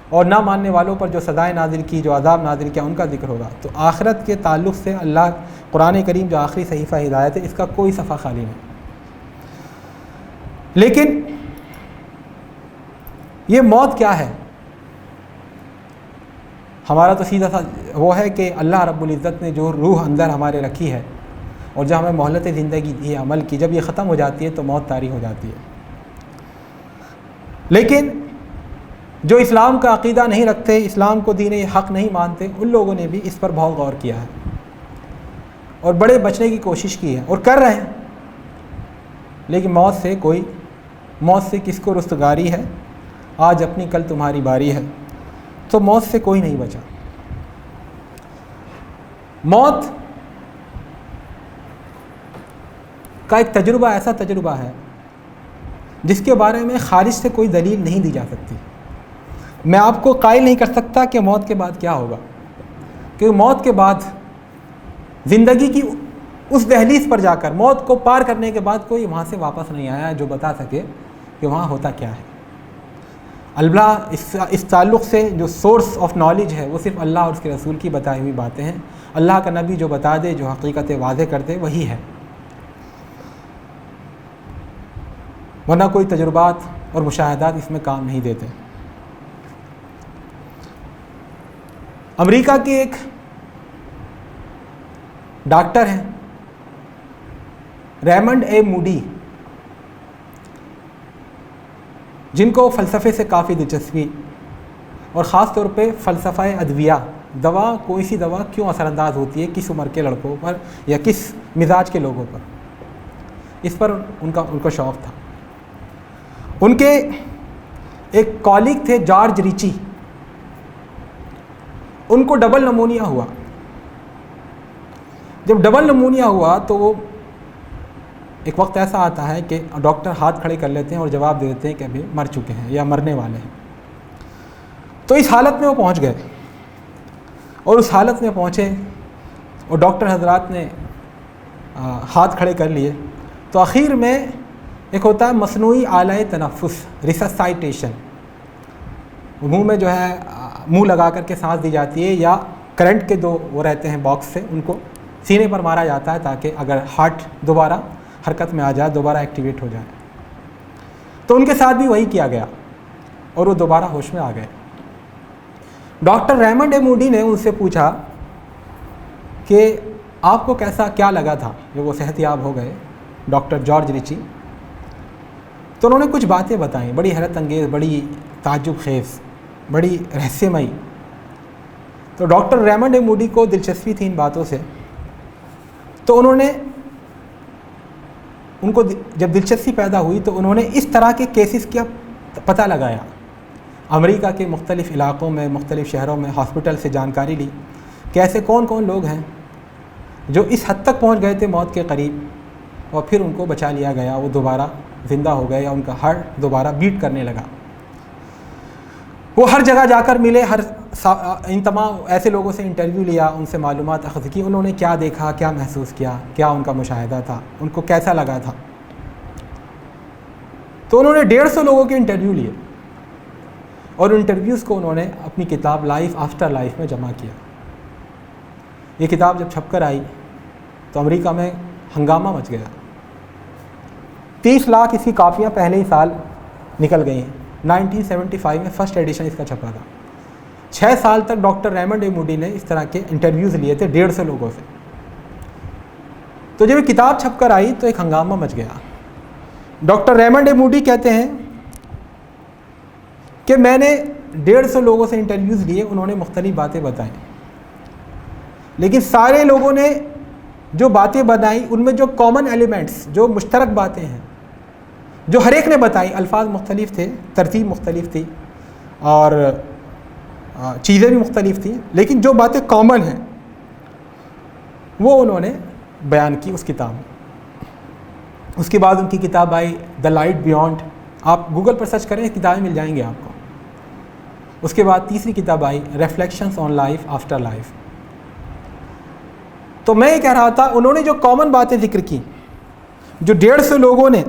اور نہ ماننے والوں پر جو سزائیں نازل کی، جو عذاب نازل کیا، ان کا ذکر ہوگا۔ تو آخرت کے تعلق سے اللہ قرآن کریم جو آخری صحیفہ ہدایت ہے، اس کا کوئی صفحہ خالی نہیں۔ لیکن یہ موت کیا ہے؟ ہمارا تو سیدھا سا وہ ہے کہ اللہ رب العزت نے جو روح اندر ہمارے رکھی ہے اور جو ہمیں مہلت زندگی دی ہے عمل کی، جب یہ ختم ہو جاتی ہے تو موت طاری ہو جاتی ہے۔ لیکن جو اسلام کا عقیدہ نہیں رکھتے، اسلام کو دین حق نہیں مانتے، ان لوگوں نے بھی اس پر بہت غور کیا ہے اور بڑے بچنے کی کوشش کی ہے اور کر رہے ہیں۔ لیکن موت سے کس کو رستگاری ہے؟ آج اپنی کل تمہاری باری ہے۔ تو موت سے کوئی نہیں بچا۔ موت کا ایک تجربہ ایسا تجربہ ہے جس کے بارے میں خارج سے کوئی دلیل نہیں دی جا سکتی۔ میں آپ کو قائل نہیں کر سکتا کہ موت کے بعد کیا ہوگا، کیونکہ موت کے بعد زندگی کی اس دہلیز پر جا کر، موت کو پار کرنے کے بعد کوئی وہاں سے واپس نہیں آیا جو بتا سکے کہ وہاں ہوتا کیا ہے۔ اللہ اس تعلق سے جو سورس آف نالج ہے وہ صرف اللہ اور اس کے رسول کی بتائی ہوئی باتیں ہیں۔ اللہ کا نبی جو بتا دے، جو حقیقت واضح کر دے، وہی ہے، ورنہ کوئی تجربات اور مشاہدات اس میں کام نہیں دیتے۔ امریکہ کے ایک ڈاکٹر ہیں ریمنڈ اے موڈی، جن کو فلسفے سے کافی دلچسپی اور خاص طور پہ فلسفہ ادویہ، دوا، کوئی سی دوا کیوں اثر انداز ہوتی ہے کس عمر کے لڑکوں پر یا کس مزاج کے لوگوں پر، اس پر ان کا شوق تھا۔ ان کے ایک کالیگ تھے جارج ریچی، ان کو ڈبل نمونیا ہوا۔ جب ڈبل نمونیا ہوا تو وہ ایک وقت ایسا آتا ہے کہ ڈاکٹر ہاتھ کھڑے کر لیتے ہیں اور جواب دے دیتے ہیں کہ ابھی مر چکے ہیں یا مرنے والے ہیں۔ تو اس حالت میں وہ پہنچ گئے اور اس حالت میں پہنچے اور ڈاکٹر حضرات نے ہاتھ کھڑے کر لیے، تو آخر میں ایک ہوتا ہے مصنوعی آلہ تنفس، ریسسائٹیشن، منہ میں جو ہے منہ لگا کر کے سانس دی جاتی ہے، یا کرنٹ کے دو وہ رہتے ہیں باکس سے، ان کو سینے پر مارا جاتا ہے تاکہ اگر ہارٹ دوبارہ حرکت میں آ جائے، دوبارہ ایکٹیویٹ ہو جائے۔ تو ان کے ساتھ بھی وہی کیا گیا اور وہ دوبارہ ہوش میں آ گئے۔ ڈاکٹر ریمنڈ اے موڈی نے ان سے پوچھا کہ آپ کو کیا لگا تھا جب وہ صحت یاب ہو گئے، ڈاکٹر جارج ریچی؟ تو انہوں نے کچھ باتیں بتائیں، بڑی حیرت انگیز، بڑی تعجب خیز، بڑی رہسیمئی۔ تو ڈاکٹر ریمنڈ اے موڈی کو دلچسپی تھی ان باتوں سے، تو ان کو جب دلچسپی پیدا ہوئی تو انہوں نے اس طرح کے کیسز کا پتہ لگایا، امریکہ کے مختلف علاقوں میں، مختلف شہروں میں ہاسپٹل سے جانکاری لی کہ ایسے کون کون لوگ ہیں جو اس حد تک پہنچ گئے تھے موت کے قریب اور پھر ان کو بچا لیا گیا، وہ دوبارہ زندہ ہو گئے یا ان کا ہارٹ دوبارہ بیٹ کرنے لگا۔ وہ ہر جگہ جا کر ملے، ان تمام ایسے لوگوں سے انٹرویو لیا، ان سے معلومات اخذ کی، انہوں نے کیا دیکھا، کیا محسوس کیا، کیا ان کا مشاہدہ تھا، ان کو کیسا لگا تھا۔ تو انہوں نے 150 لوگوں کے انٹرویو لیے اور انٹرویوز کو انہوں نے اپنی کتاب لائف آفٹر لائف میں جمع کیا۔ یہ کتاب جب چھپ کر آئی تو امریکہ میں ہنگامہ مچ گیا، 30 لاکھ اس کی کاپیاں پہلے ہی سال نکل گئی ہیں۔ 1975 میں فرسٹ ایڈیشن اس کا چھپا تھا۔ 6 سال تک ڈاکٹر ریمنڈ اے موڈی نے اس طرح کے انٹرویوز لیے تھے 150 لوگوں سے۔ تو جب یہ کتاب چھپ کر آئی تو ایک ہنگامہ مچ گیا۔ ڈاکٹر ریمنڈ اے موڈی کہتے ہیں کہ میں نے 150 لوگوں سے انٹرویوز لیے، انہوں نے مختلف باتیں بتائیں، لیکن سارے لوگوں نے جو باتیں بتائیں ان میں جو کامن ایلیمنٹس، جو مشترک باتیں ہیں، جو ہر ایک نے بتائی، الفاظ مختلف تھے، ترتیب مختلف تھی اور چیزیں بھی مختلف تھیں، لیکن جو باتیں کامن ہیں وہ انہوں نے بیان کی اس کتاب میں۔ اس کے بعد ان کی کتاب آئی دا لائٹ بیونڈ، آپ گوگل پر سرچ کریں کتابیں مل جائیں گے آپ کو۔ اس کے بعد تیسری کتاب آئی reflections on life after life. تو میں یہ کہہ رہا تھا انہوں نے جو کامن باتیں ذکر کی، جو 150 لوگوں نے،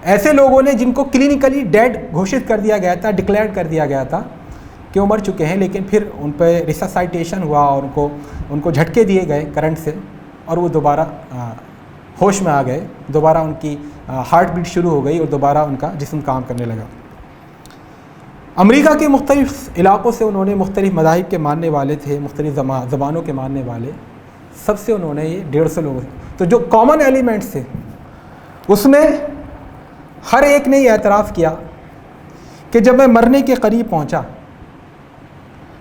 ایسے لوگوں نے جن کو کلینکلی ڈیڈ گھوشت کر دیا گیا تھا، ڈکلیئر کر دیا گیا تھا کہ وہ مر چکے ہیں، لیکن پھر ان پہ ریسسائٹیشن ہوا اور ان کو جھٹکے دیے گئے کرنٹ سے، اور وہ دوبارہ ہوش میں آ گئے، دوبارہ ان کی ہارٹ بیٹ شروع ہو گئی اور دوبارہ ان کا جسم کام کرنے لگا۔ امریکہ کے مختلف علاقوں سے انہوں نے، مختلف مذاہب کے ماننے والے تھے، مختلف زبانوں کے ماننے والے، سب سے انہوں نے یہ 150 لوگ، تو جو کامن ایلیمنٹس تھے اس میں ہر ایک نے یہ اعتراف کیا کہ جب میں مرنے کے قریب پہنچا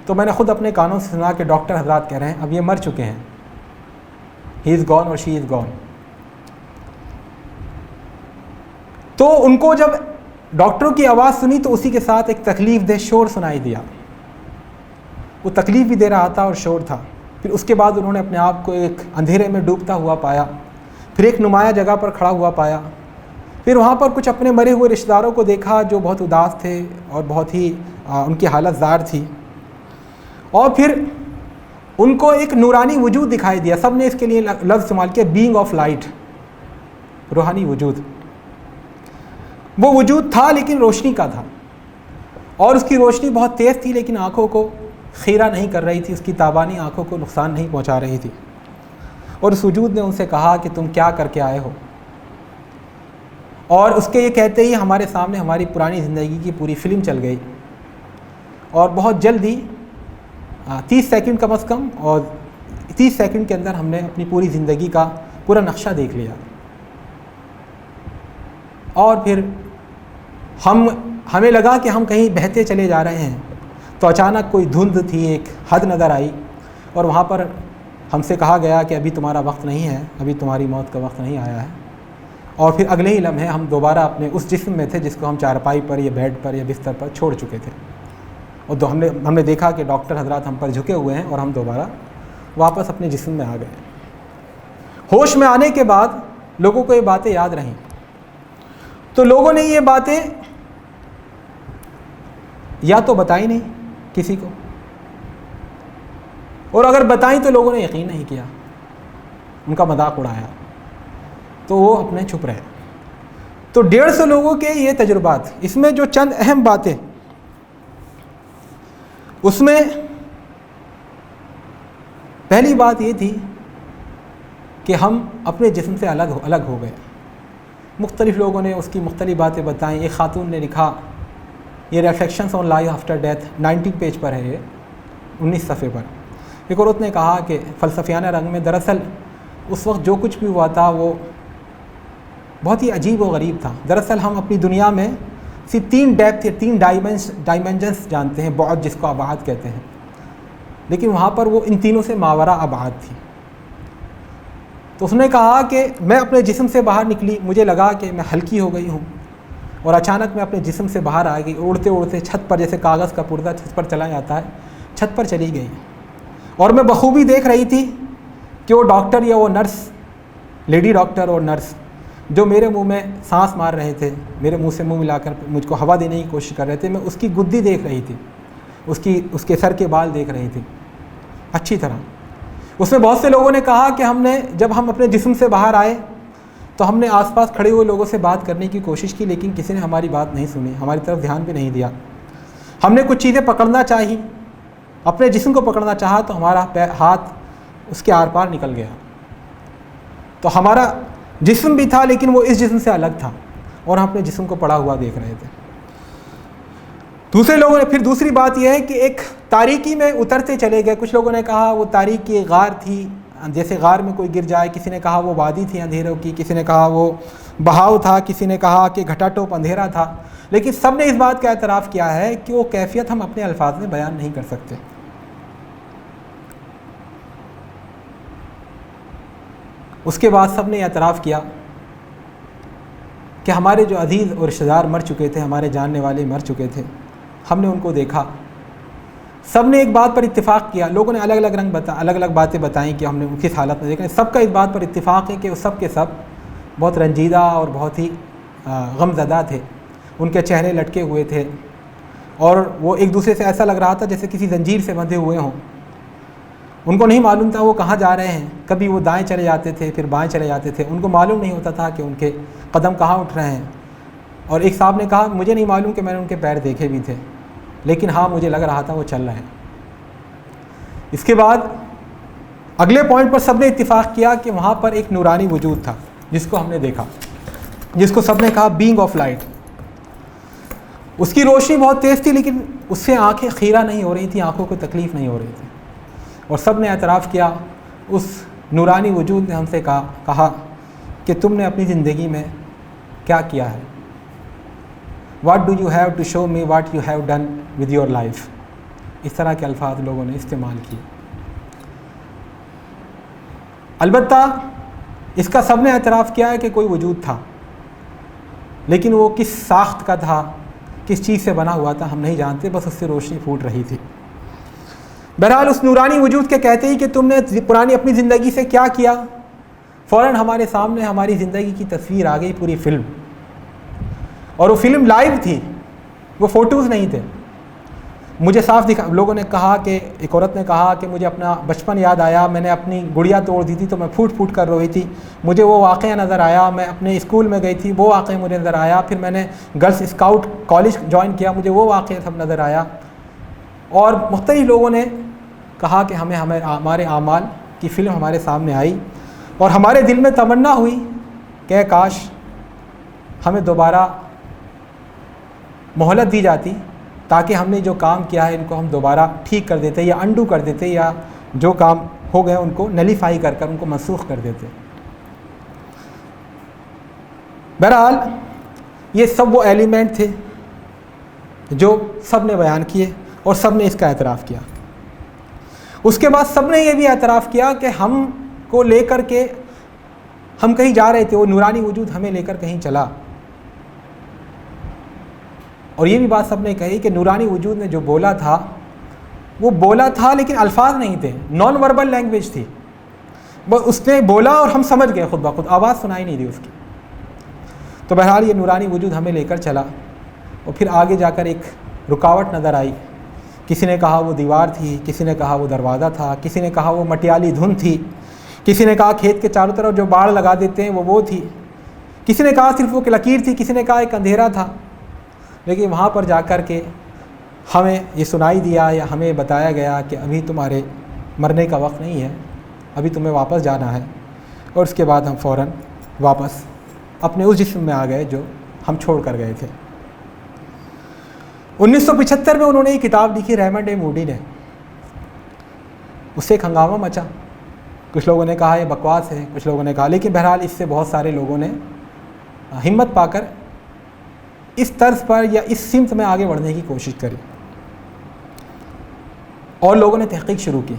تو میں نے خود اپنے کانوں سے سنا کہ ڈاکٹر حضرات کہہ رہے ہیں اب یہ مر چکے ہیں، ہی از گون اور شی از گون۔ تو ان کو جب ڈاکٹروں کی آواز سنی تو اسی کے ساتھ ایک تکلیف دہ شور سنائی دیا، وہ تکلیف بھی دے رہا تھا اور شور تھا۔ پھر اس کے بعد انہوں نے اپنے آپ کو ایک اندھیرے میں ڈوبتا ہوا پایا، پھر ایک نمایاں جگہ پر کھڑا ہوا پایا، پھر وہاں پر کچھ اپنے مرے ہوئے رشتہ داروں کو دیکھا جو بہت اداس تھے اور بہت ہی ان کی حالت زار تھی، اور پھر ان کو ایک نورانی وجود دکھائی دیا۔ سب نے اس کے لیے لفظ استعمال کیا بینگ آف لائٹ، روحانی وجود۔ وہ وجود تھا لیکن روشنی کا تھا، اور اس کی روشنی بہت تیز تھی لیکن آنکھوں کو خیرہ نہیں کر رہی تھی، اس کی تابانی آنکھوں کو نقصان نہیں پہنچا رہی تھی۔ اور اس وجود نے ان سے کہا کہ تم کیا کر کے آئے ہو، اور اس کے یہ کہتے ہی ہمارے سامنے ہماری پرانی زندگی کی پوری فلم چل گئی، اور بہت جلدی 30 سیکنڈ کم از کم، اور 30 سیکنڈ کے اندر ہم نے اپنی پوری زندگی کا پورا نقشہ دیکھ لیا۔ اور پھر ہمیں لگا کہ ہم کہیں بہتے چلے جا رہے ہیں، تو اچانک کوئی دھند تھی، ایک حد نظر آئی، اور وہاں پر ہم سے کہا گیا کہ ابھی تمہارا وقت نہیں ہے، ابھی تمہاری موت کا وقت نہیں آیا ہے۔ اور پھر اگلے ہی لمحے ہم دوبارہ اپنے اس جسم میں تھے جس کو ہم چارپائی پر یا بیڈ پر یا بستر پر چھوڑ چکے تھے، اور ہم نے دیکھا کہ ڈاکٹر حضرات ہم پر جھکے ہوئے ہیں، اور ہم دوبارہ واپس اپنے جسم میں آ گئے۔ ہوش میں آنے کے بعد لوگوں کو یہ باتیں یاد رہیں، تو لوگوں نے یہ باتیں یا تو بتائی نہیں کسی کو، اور اگر بتائیں تو لوگوں نے یقین نہیں کیا، ان کا مذاق اڑایا، تو وہ اپنے چھپ رہے۔ تو 150 لوگوں کے یہ تجربات، اس میں جو چند اہم باتیں، اس میں پہلی بات یہ تھی کہ ہم اپنے جسم سے الگ ہو گئے۔ مختلف لوگوں نے اس کی مختلف باتیں بتائیں۔ ایک خاتون نے لکھا، یہ reflections on life after death 19 page پر ہے، یہ 19 صفحے پر۔ ایک عورت نے کہا کہ فلسفیانہ رنگ میں دراصل اس وقت جو کچھ بھی ہوا تھا وہ بہت ہی عجیب و غریب تھا۔ دراصل ہم اپنی دنیا میں صرف 3 ڈیپتھ یا 3 ڈائمنشنز جانتے ہیں، بعد جس کو ابعاد کہتے ہیں، لیکن وہاں پر وہ ان تینوں سے ماورا ابعاد تھی۔ تو اس نے کہا کہ میں اپنے جسم سے باہر نکلی، مجھے لگا کہ میں ہلکی ہو گئی ہوں، اور اچانک میں اپنے جسم سے باہر آ گئی، اڑتے اڑتے چھت پر، جیسے کاغذ کا پردہ چھت پر چلا جاتا ہے، چھت پر چلی گئی، اور میں بخوبی دیکھ رہی تھی کہ وہ ڈاکٹر یا وہ نرس، لیڈی ڈاکٹر اور نرس جو میرے منہ میں سانس مار رہے تھے، میرے منہ سے منہ ملا کر مجھ کو ہوا دینے کی کوشش کر رہے تھے، میں اس کی گدی دیکھ رہی تھی، اس کے سر کے بال دیکھ رہی تھی اچھی طرح۔ اس میں بہت سے لوگوں نے کہا کہ جب ہم اپنے جسم سے باہر آئے تو ہم نے آس پاس کھڑے ہوئے لوگوں سے بات کرنے کی کوشش کی، لیکن کسی نے ہماری بات نہیں سنی، ہماری طرف دھیان بھی نہیں دیا۔ ہم نے کچھ چیزیں پکڑنا چاہی، اپنے جسم کو پکڑنا چاہا تو ہمارا ہاتھ اس کے آر پار نکل گیا۔ تو ہمارا جسم بھی تھا لیکن وہ اس جسم سے الگ تھا، اور ہم اپنے جسم کو پڑا ہوا دیکھ رہے تھے۔ دوسرے لوگوں نے پھر دوسری بات یہ ہے کہ ایک تاریکی میں اترتے چلے گئے۔ کچھ لوگوں نے کہا وہ تاریکی غار تھی، جیسے غار میں کوئی گر جائے، کسی نے کہا وہ وادی تھی اندھیروں کی، کسی نے کہا وہ بہاؤ تھا، کسی نے کہا کہ گھٹا ٹوپ اندھیرا تھا، لیکن سب نے اس بات کا اعتراف کیا ہے کہ وہ کیفیت ہم اپنے الفاظ میں بیان نہیں کر سکتے۔ اس کے بعد سب نے اعتراف کیا کہ ہمارے جو عزیز اور رشتہ دار مر چکے تھے، ہمارے جاننے والے مر چکے تھے، ہم نے ان کو دیکھا، سب نے ایک بات پر اتفاق کیا، لوگوں نے الگ الگ باتیں بتائیں کہ ہم نے کس حالت میں دیکھا، سب کا اس بات پر اتفاق ہے کہ وہ سب کے سب بہت رنجیدہ اور بہت ہی غم زدہ تھے، ان کے چہرے لٹکے ہوئے تھے اور وہ ایک دوسرے سے ایسا لگ رہا تھا جیسے کسی زنجیر سے بندھے ہوئے ہوں۔ ان کو نہیں معلوم تھا وہ کہاں جا رہے ہیں، کبھی وہ دائیں چلے جاتے تھے پھر بائیں چلے جاتے تھے، ان کو معلوم نہیں ہوتا تھا کہ ان کے قدم کہاں اٹھ رہے ہیں۔ اور ایک صاحب نے کہا مجھے نہیں معلوم کہ میں نے ان کے پیر دیکھے بھی تھے، لیکن ہاں مجھے لگ رہا تھا وہ چل رہے ہیں۔ اس کے بعد اگلے پوائنٹ پر سب نے اتفاق کیا کہ وہاں پر ایک نورانی وجود تھا جس کو ہم نے دیکھا، جس کو سب نے کہا بینگ آف لائٹ۔ اس کی روشنی بہت تیز تھی لیکن اس سے آنکھیں خیرہ نہیں ہو رہی تھیں، آنکھوں کو تکلیف نہیں ہو رہی تھی، اور سب نے اعتراف کیا۔ اس نورانی وجود نے ہم سے کہا کہ تم نے اپنی زندگی میں کیا کیا ہے، what do you have to show me what you have done with your life. اس طرح کے الفاظ لوگوں نے استعمال کیے۔ البتہ اس کا سب نے اعتراف کیا ہے کہ کوئی وجود تھا، لیکن وہ کس ساخت کا تھا، کس چیز سے بنا ہوا تھا ہم نہیں جانتے، بس اس سے روشنی پھوٹ رہی تھی۔ بہرحال اس نورانی وجود کے کہتے ہی کہ تم نے پرانی اپنی زندگی سے کیا کیا، فوراً ہمارے سامنے ہماری زندگی کی تصویر آ گئی، پوری فلم، اور وہ فلم لائیو تھی، وہ فوٹوز نہیں تھے۔ مجھے صاف لوگوں نے کہا کہ ایک عورت نے کہا کہ مجھے اپنا بچپن یاد آیا، میں نے اپنی گڑیا توڑ دی تھی تو میں پھوٹ پھوٹ کر روئی تھی، مجھے وہ واقعہ نظر آیا، میں اپنے اسکول میں گئی تھی وہ واقعہ مجھے نظر آیا، پھر میں نے گرلس اسکاؤٹ کالج جوائن کیا، مجھے وہ واقعہ سب نظر آیا۔ اور مختلف لوگوں نے کہا کہ ہمارے اعمال کی فلم ہمارے سامنے آئی، اور ہمارے دل میں تمنا ہوئی کہ کاش ہمیں دوبارہ مہلت دی جاتی تاکہ ہم نے جو کام کیا ہے ان کو ہم دوبارہ ٹھیک کر دیتے یا انڈو کر دیتے، یا جو کام ہو گئے ان کو نلیفائی کر ان کو منسوخ کر دیتے۔ بہرحال یہ سب وہ ایلیمنٹ تھے جو سب نے بیان کیے اور سب نے اس کا اعتراف کیا۔ اس کے بعد سب نے یہ بھی اعتراف کیا کہ ہم کو لے کر کے ہم کہیں جا رہے تھے، وہ نورانی وجود ہمیں لے کر کہیں چلا، اور یہ بھی بات سب نے کہی کہ نورانی وجود نے جو بولا تھا وہ بولا تھا لیکن الفاظ نہیں تھے، نان وربل لینگویج تھی، اس نے بولا اور ہم سمجھ گئے خود بخود، آواز سنائی نہیں دی اس کی۔ تو بہرحال یہ نورانی وجود ہمیں لے کر چلا، اور پھر آگے جا کر ایک رکاوٹ نظر آئی، کسی نے کہا وہ دیوار تھی، کسی نے کہا وہ دروازہ تھا، کسی نے کہا وہ مٹیالی دھن تھی، کسی نے کہا کھیت کے چاروں طرف جو باڑ لگا دیتے ہیں وہ تھی، کسی نے کہا صرف وہ لکیر تھی، کسی نے کہا ایک اندھیرا تھا۔ لیکن وہاں پر جا کر کے ہمیں یہ سنائی دیا یا ہمیں بتایا گیا کہ ابھی تمہارے مرنے کا وقت نہیں ہے، ابھی تمہیں واپس جانا ہے، اور اس کے بعد ہم فوراً واپس اپنے اس جسم میں آ گئے جو ہم چھوڑ کر گئے تھے۔ 1975 میں انہوں نے یہ کتاب لکھی، ریمنڈ اے موڈی نے، اس سے ایک ہنگامہ مچا، کچھ لوگوں نے کہا یہ بکواس ہے، کچھ لوگوں نے کہا، لیکن بہرحال اس سے بہت سارے لوگوں نے ہمت پا کر اس طرز پر یا اس سمت میں آگے بڑھنے کی کوشش کری، اور لوگوں نے تحقیق شروع کی۔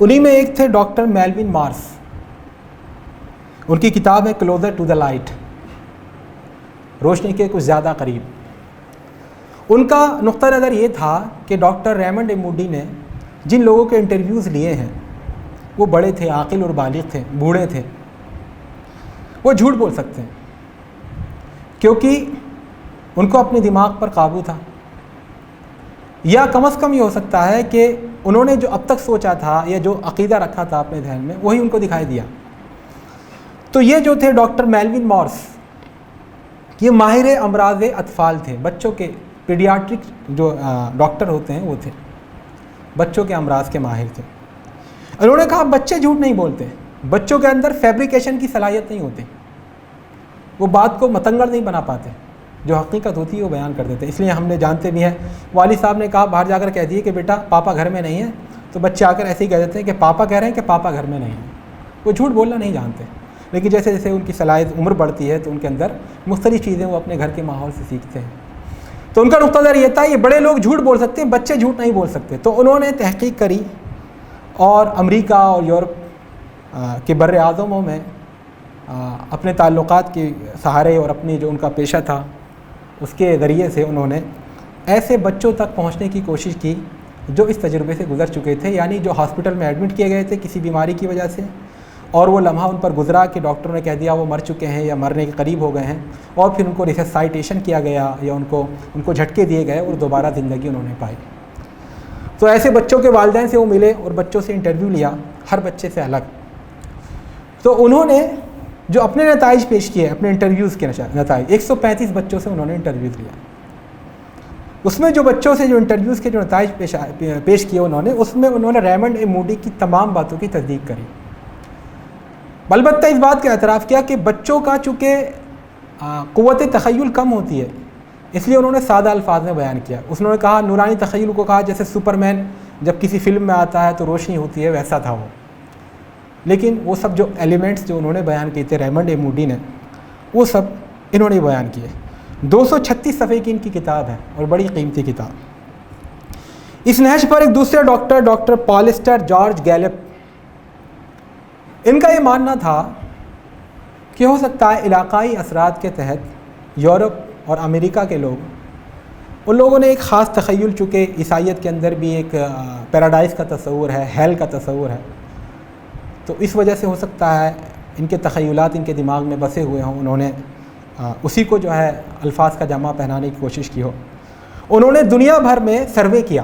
انہی میں ایک تھے ڈاکٹر میلوین مارس، ان کی کتاب ہے کلوزر ٹو دا لائٹ، روشنی کے کچھ زیادہ قریب۔ ان کا نقطہ نظر یہ تھا کہ ڈاکٹر ریمنڈ اے موڈی نے جن لوگوں کے انٹرویوز لیے ہیں وہ بڑے تھے، عاقل اور بالغ تھے، بوڑھے تھے، وہ جھوٹ بول سکتے ہیں کیونکہ ان کو اپنے دماغ پر قابو تھا، یا کم از کم یہ ہو سکتا ہے کہ انہوں نے جو اب تک سوچا تھا یا جو عقیدہ رکھا تھا اپنے ذہن میں وہی ان کو دکھائی دیا۔ تو یہ جو تھے ڈاکٹر میلوین مارس، یہ ماہر امراض اطفال تھے، بچوں کے پیڈیاٹرک جو ڈاکٹر ہوتے ہیں وہ تھے، بچوں کے امراض کے ماہر تھے۔ انہوں نے کہا بچے جھوٹ نہیں بولتے، بچوں کے اندر فیبریکیشن کی صلاحیت نہیں ہوتی، وہ بات کو متنگڑ نہیں بنا پاتے، جو حقیقت ہوتی ہے وہ بیان کر دیتے۔ اس لیے ہم نے جانتے بھی ہیں، والد صاحب نے کہا باہر جا کر کہہ دیے کہ بیٹا پاپا گھر میں نہیں ہے، تو بچے آ کر ایسے ہی کہہ دیتے ہیں کہ پاپا کہہ رہے ہیں کہ پاپا گھر میں نہیں ہے، وہ جھوٹ بولنا نہیں جانتے، لیکن جیسے جیسے ان کی صلاحیت عمر بڑھتی ہے تو ان کے اندر مختلف چیزیں وہ اپنے گھر کے ماحول سے سیکھتے ہیں۔ تو ان کا نقطہ نظر یہ تھا یہ بڑے لوگ جھوٹ بول سکتے ہیں، بچے جھوٹ نہیں بول سکتے۔ تو انہوں نے تحقیق کری اور امریکہ اور یورپ کے بر اعظموں میں اپنے تعلقات کے سہارے اور اپنی جو ان کا پیشہ تھا اس کے ذریعے سے انہوں نے ایسے بچوں تک پہنچنے کی کوشش کی جو اس تجربے سے گزر چکے تھے، یعنی جو ہاسپٹل میں ایڈمٹ کیے گئے تھے کسی بیماری کی وجہ سے، اور وہ لمحہ ان پر گزرا کہ ڈاکٹروں نے کہہ دیا وہ مر چکے ہیں یا مرنے کے قریب ہو گئے ہیں، اور پھر ان کو ریسسائٹیشن کیا گیا یا ان کو جھٹکے دیے گئے اور دوبارہ زندگی انہوں نے پائی۔ تو ایسے بچوں کے والدین سے وہ ملے اور بچوں سے انٹرویو لیا، ہر بچے سے الگ۔ تو انہوں نے جو اپنے نتائج پیش کیے، اپنے انٹرویوز کے نتائج، 135 بچوں سے انہوں نے انٹرویوز لیا۔ اس میں جو بچوں سے جو انٹرویوز کے جو نتائج پیش کیے انہوں نے، اس میں انہوں نے ریمنڈ اے موڈی کی تمام باتوں کی تصدیق کری، البتہ اس بات کا اعتراف کیا کہ بچوں کا چونکہ قوت تخیل کم ہوتی ہے، اس لیے انہوں نے سادہ الفاظ میں بیان کیا۔ انہوں نے کہا، نورانی تخیل کو کہا جیسے سپرمین جب کسی فلم میں آتا ہے تو روشنی ہوتی ہے، ویسا تھا وہ۔ لیکن وہ سب جو ایلیمنٹس جو انہوں نے بیان کیے تھے ریمنڈ اے موڈی نے، وہ سب انہوں نے بیان کیے۔ 236 صفحے کی ان کی کتاب ہے اور بڑی قیمتی کتاب۔ اس نہج پر ایک دوسرے ڈاکٹر پالسٹر جارج گیلپ، ان کا یہ ماننا تھا کہ ہو سکتا ہے علاقائی اثرات کے تحت یورپ اور امریکہ کے لوگ، ان لوگوں نے ایک خاص تخیل، چونکہ عیسائیت کے اندر بھی ایک پیراڈائز کا تصور ہے، ہیل کا تصور ہے، تو اس وجہ سے ہو سکتا ہے ان کے تخیلات ان کے دماغ میں بسے ہوئے ہوں، انہوں نے اسی کو جو ہے الفاظ کا جامع پہنانے کی کوشش کی ہو۔ انہوں نے دنیا بھر میں سروے کیا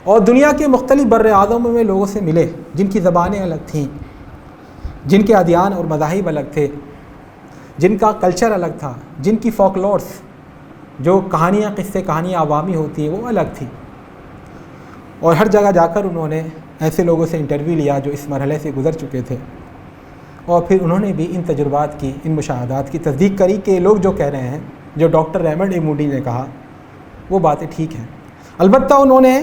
اور دنیا کے مختلف بر اعظموں میں لوگوں سے ملے جن کی زبانیں الگ تھیں، جن کے ادیان اور مذاہب الگ تھے، جن کا کلچر الگ تھا، جن کی فولکلورس، جو کہانیاں، قصے کہانیاں عوامی ہوتی ہیں، وہ الگ تھی۔ اور ہر جگہ جا کر انہوں نے ایسے لوگوں سے انٹرویو لیا جو اس مرحلے سے گزر چکے تھے، اور پھر انہوں نے بھی ان تجربات کی، ان مشاہدات کی تصدیق کری کہ لوگ جو کہہ رہے ہیں، جو ڈاکٹر ریمنڈ اے موڈی نے کہا، وہ باتیں ٹھیک ہیں۔ البتہ انہوں نے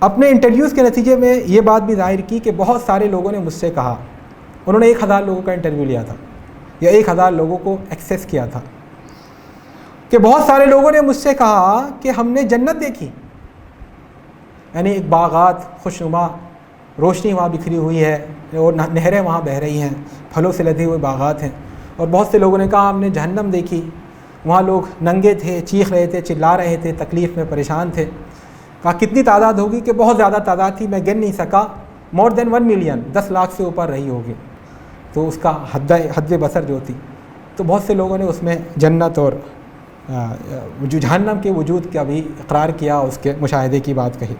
اپنے انٹرویوز کے نتیجے میں یہ بات بھی ظاہر کی کہ بہت سارے لوگوں نے مجھ سے کہا، انہوں نے 1000 لوگوں کا انٹرویو لیا تھا یا 1000 لوگوں کو ایکسیس کیا تھا، کہ بہت سارے لوگوں نے مجھ سے کہا کہ ہم نے جنت دیکھی، یعنی ایک باغات، خوشنما، روشنی وہاں بکھری ہوئی ہے اور نہریں وہاں بہہ رہی ہیں، پھلوں سے لدے ہوئے باغات ہیں۔ اور بہت سے لوگوں نے کہا ہم نے جہنم دیکھی، وہاں لوگ ننگے تھے، چیخ رہے تھے، چلا رہے تھے، تکلیف میں پریشان تھے۔ کہا کتنی تعداد ہوگی؟ کہ بہت زیادہ تعداد تھی، میں گن نہیں سکا، مور دین 1 ملین، 10 لاکھ سے اوپر رہی ہوگی، تو اس کا حد بصر جو تھی۔ تو بہت سے لوگوں نے اس میں جنت اور جہنم کے وجود کا بھی اقرار کیا، اس کے مشاہدے کی بات کہی۔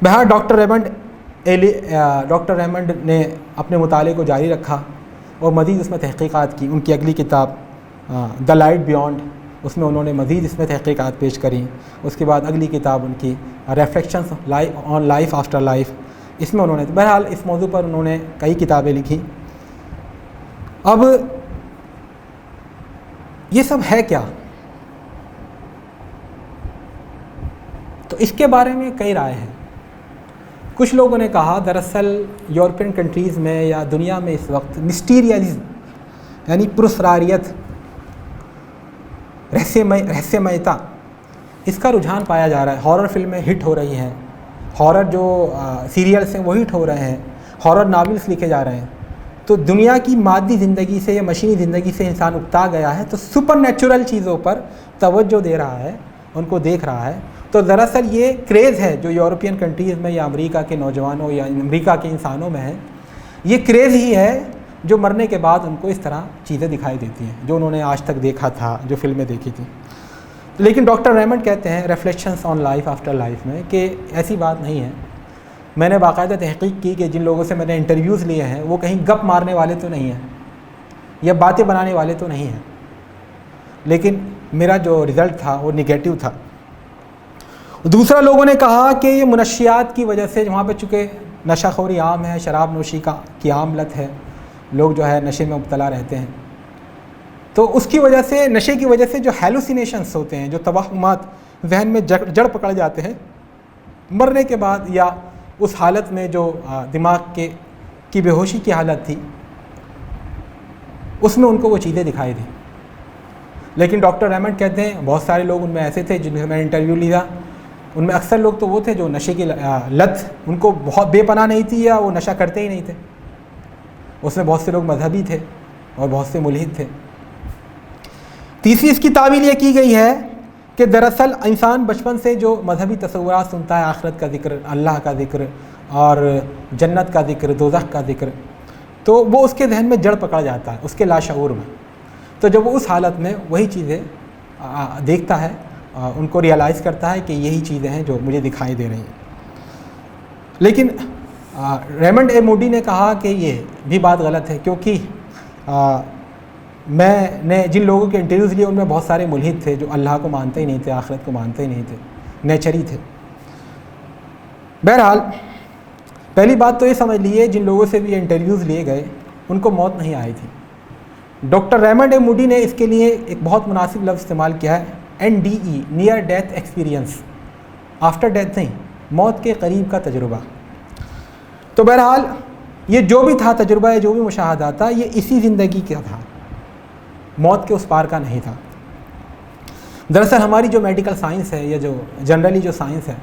بہرحال ڈاکٹر ریمنڈ نے اپنے مطالعے کو جاری رکھا اور مزید اس میں تحقیقات کی۔ ان کی اگلی کتاب دا لائٹ بیونڈ، اس میں انہوں نے مزید اس میں تحقیقات پیش کریں۔ اس کے بعد اگلی کتاب ان کی reflections on life after life, اس میں انہوں نے بہرحال اس موضوع پر انہوں نے کئی کتابیں لکھی۔ اب یہ سب ہے کیا؟ تو اس کے بارے میں کئی رائے ہیں۔ کچھ لوگوں نے کہا دراصل یورپین کنٹریز میں یا دنیا میں اس وقت مسٹیریزم، یعنی پراسراریت، رہسیمتا، اس کا رجحان پایا جا رہا ہے۔ ہارر فلمیں ہٹ ہو رہی ہیں، ہارر جو سیریلس ہیں وہ ہٹ ہو رہے ہیں، ہارر ناولس لکھے جا رہے ہیں۔ تو دنیا کی مادی زندگی سے یا مشینی زندگی سے انسان اکتا گیا ہے، تو سپر نیچرل چیزوں پر توجہ دے رہا ہے، ان کو دیکھ رہا ہے۔ تو دراصل یہ کریز ہے جو یورپین کنٹریز میں یا امریکہ کے نوجوانوں یا امریکہ کے انسانوں میں ہے، یہ کریز ہی ہے جو مرنے کے بعد ان کو اس طرح چیزیں دکھائی دیتی ہیں جو انہوں نے آج تک دیکھا تھا، جو فلمیں دیکھی تھیں۔ لیکن ڈاکٹر ریمنڈ کہتے ہیں reflections on life after life میں کہ ایسی بات نہیں ہے۔ میں نے باقاعدہ تحقیق کی کہ جن لوگوں سے میں نے انٹرویوز لیے ہیں وہ کہیں گپ مارنے والے تو نہیں ہیں یا باتیں بنانے والے تو نہیں ہیں، لیکن میرا جو رزلٹ تھا وہ نگیٹو تھا۔ دوسرا لوگوں نے کہا کہ یہ منشیات کی وجہ سے، وہاں پہ چونکہ نشہ خوری عام ہے، شراب نوشی کی عام لت ہے، لوگ جو ہے نشے میں مبتلا رہتے ہیں، تو اس کی وجہ سے، نشے کی وجہ سے جو ہیلوسینیشنز ہوتے ہیں، جو توہمات ذہن میں جڑ پکڑ جاتے ہیں، مرنے کے بعد یا اس حالت میں جو دماغ کی بے ہوشی کی حالت تھی، اس میں ان کو وہ چیزیں دکھائی دیں۔ لیکن ڈاکٹر ریمنڈ کہتے ہیں بہت سارے لوگ ان میں ایسے تھے جن سے میں نے انٹرویو لیا، ان میں اکثر لوگ تو وہ تھے جو نشے کی لت ان کو بہت بے پناہ نہیں تھی یا وہ نشہ کرتے ہی نہیں تھے۔ اس میں بہت سے لوگ مذہبی تھے اور بہت سے ملحد تھے۔ تیسری اس کی تعویل یہ کی گئی ہے کہ دراصل انسان بچپن سے جو مذہبی تصورات سنتا ہے، آخرت کا ذکر، اللہ کا ذکر اور جنت کا ذکر، دوزخ کا ذکر، تو وہ اس کے ذہن میں جڑ پکڑ جاتا ہے، اس کے لاشعور میں. تو جب وہ اس حالت میں وہی چیزیں دیکھتا ہے، ان کو ریئلائز کرتا ہے کہ یہی چیزیں ہیں جو مجھے دکھائی دے رہی ہیں. لیکن ریمنڈ اے موڈی نے کہا کہ یہ بھی بات غلط ہے، کیونکہ میں نے جن لوگوں کے انٹرویوز لیے ان میں بہت سارے ملحد تھے جو اللہ کو مانتے ہی نہیں تھے، آخرت کو مانتے ہی نہیں تھے، نیچری تھے. بہرحال پہلی بات تو یہ سمجھ لیے جن لوگوں سے بھی انٹرویوز لیے گئے ان کو موت نہیں آئی تھی. ڈاکٹر ریمنڈ اے موڈی نے اس کے لیے ایک بہت مناسب لفظ استعمال کیا ہے، NDE، near death experience, after death نہیں، موت کے قریب کا تجربہ. تو بہرحال یہ جو بھی تھا تجربہ، جو بھی مشاہدہ تھا، یہ اسی زندگی کا تھا، موت کے اس پار کا نہیں تھا. دراصل ہماری جو میڈیکل سائنس ہے یا جو جنرلی جو سائنس ہے،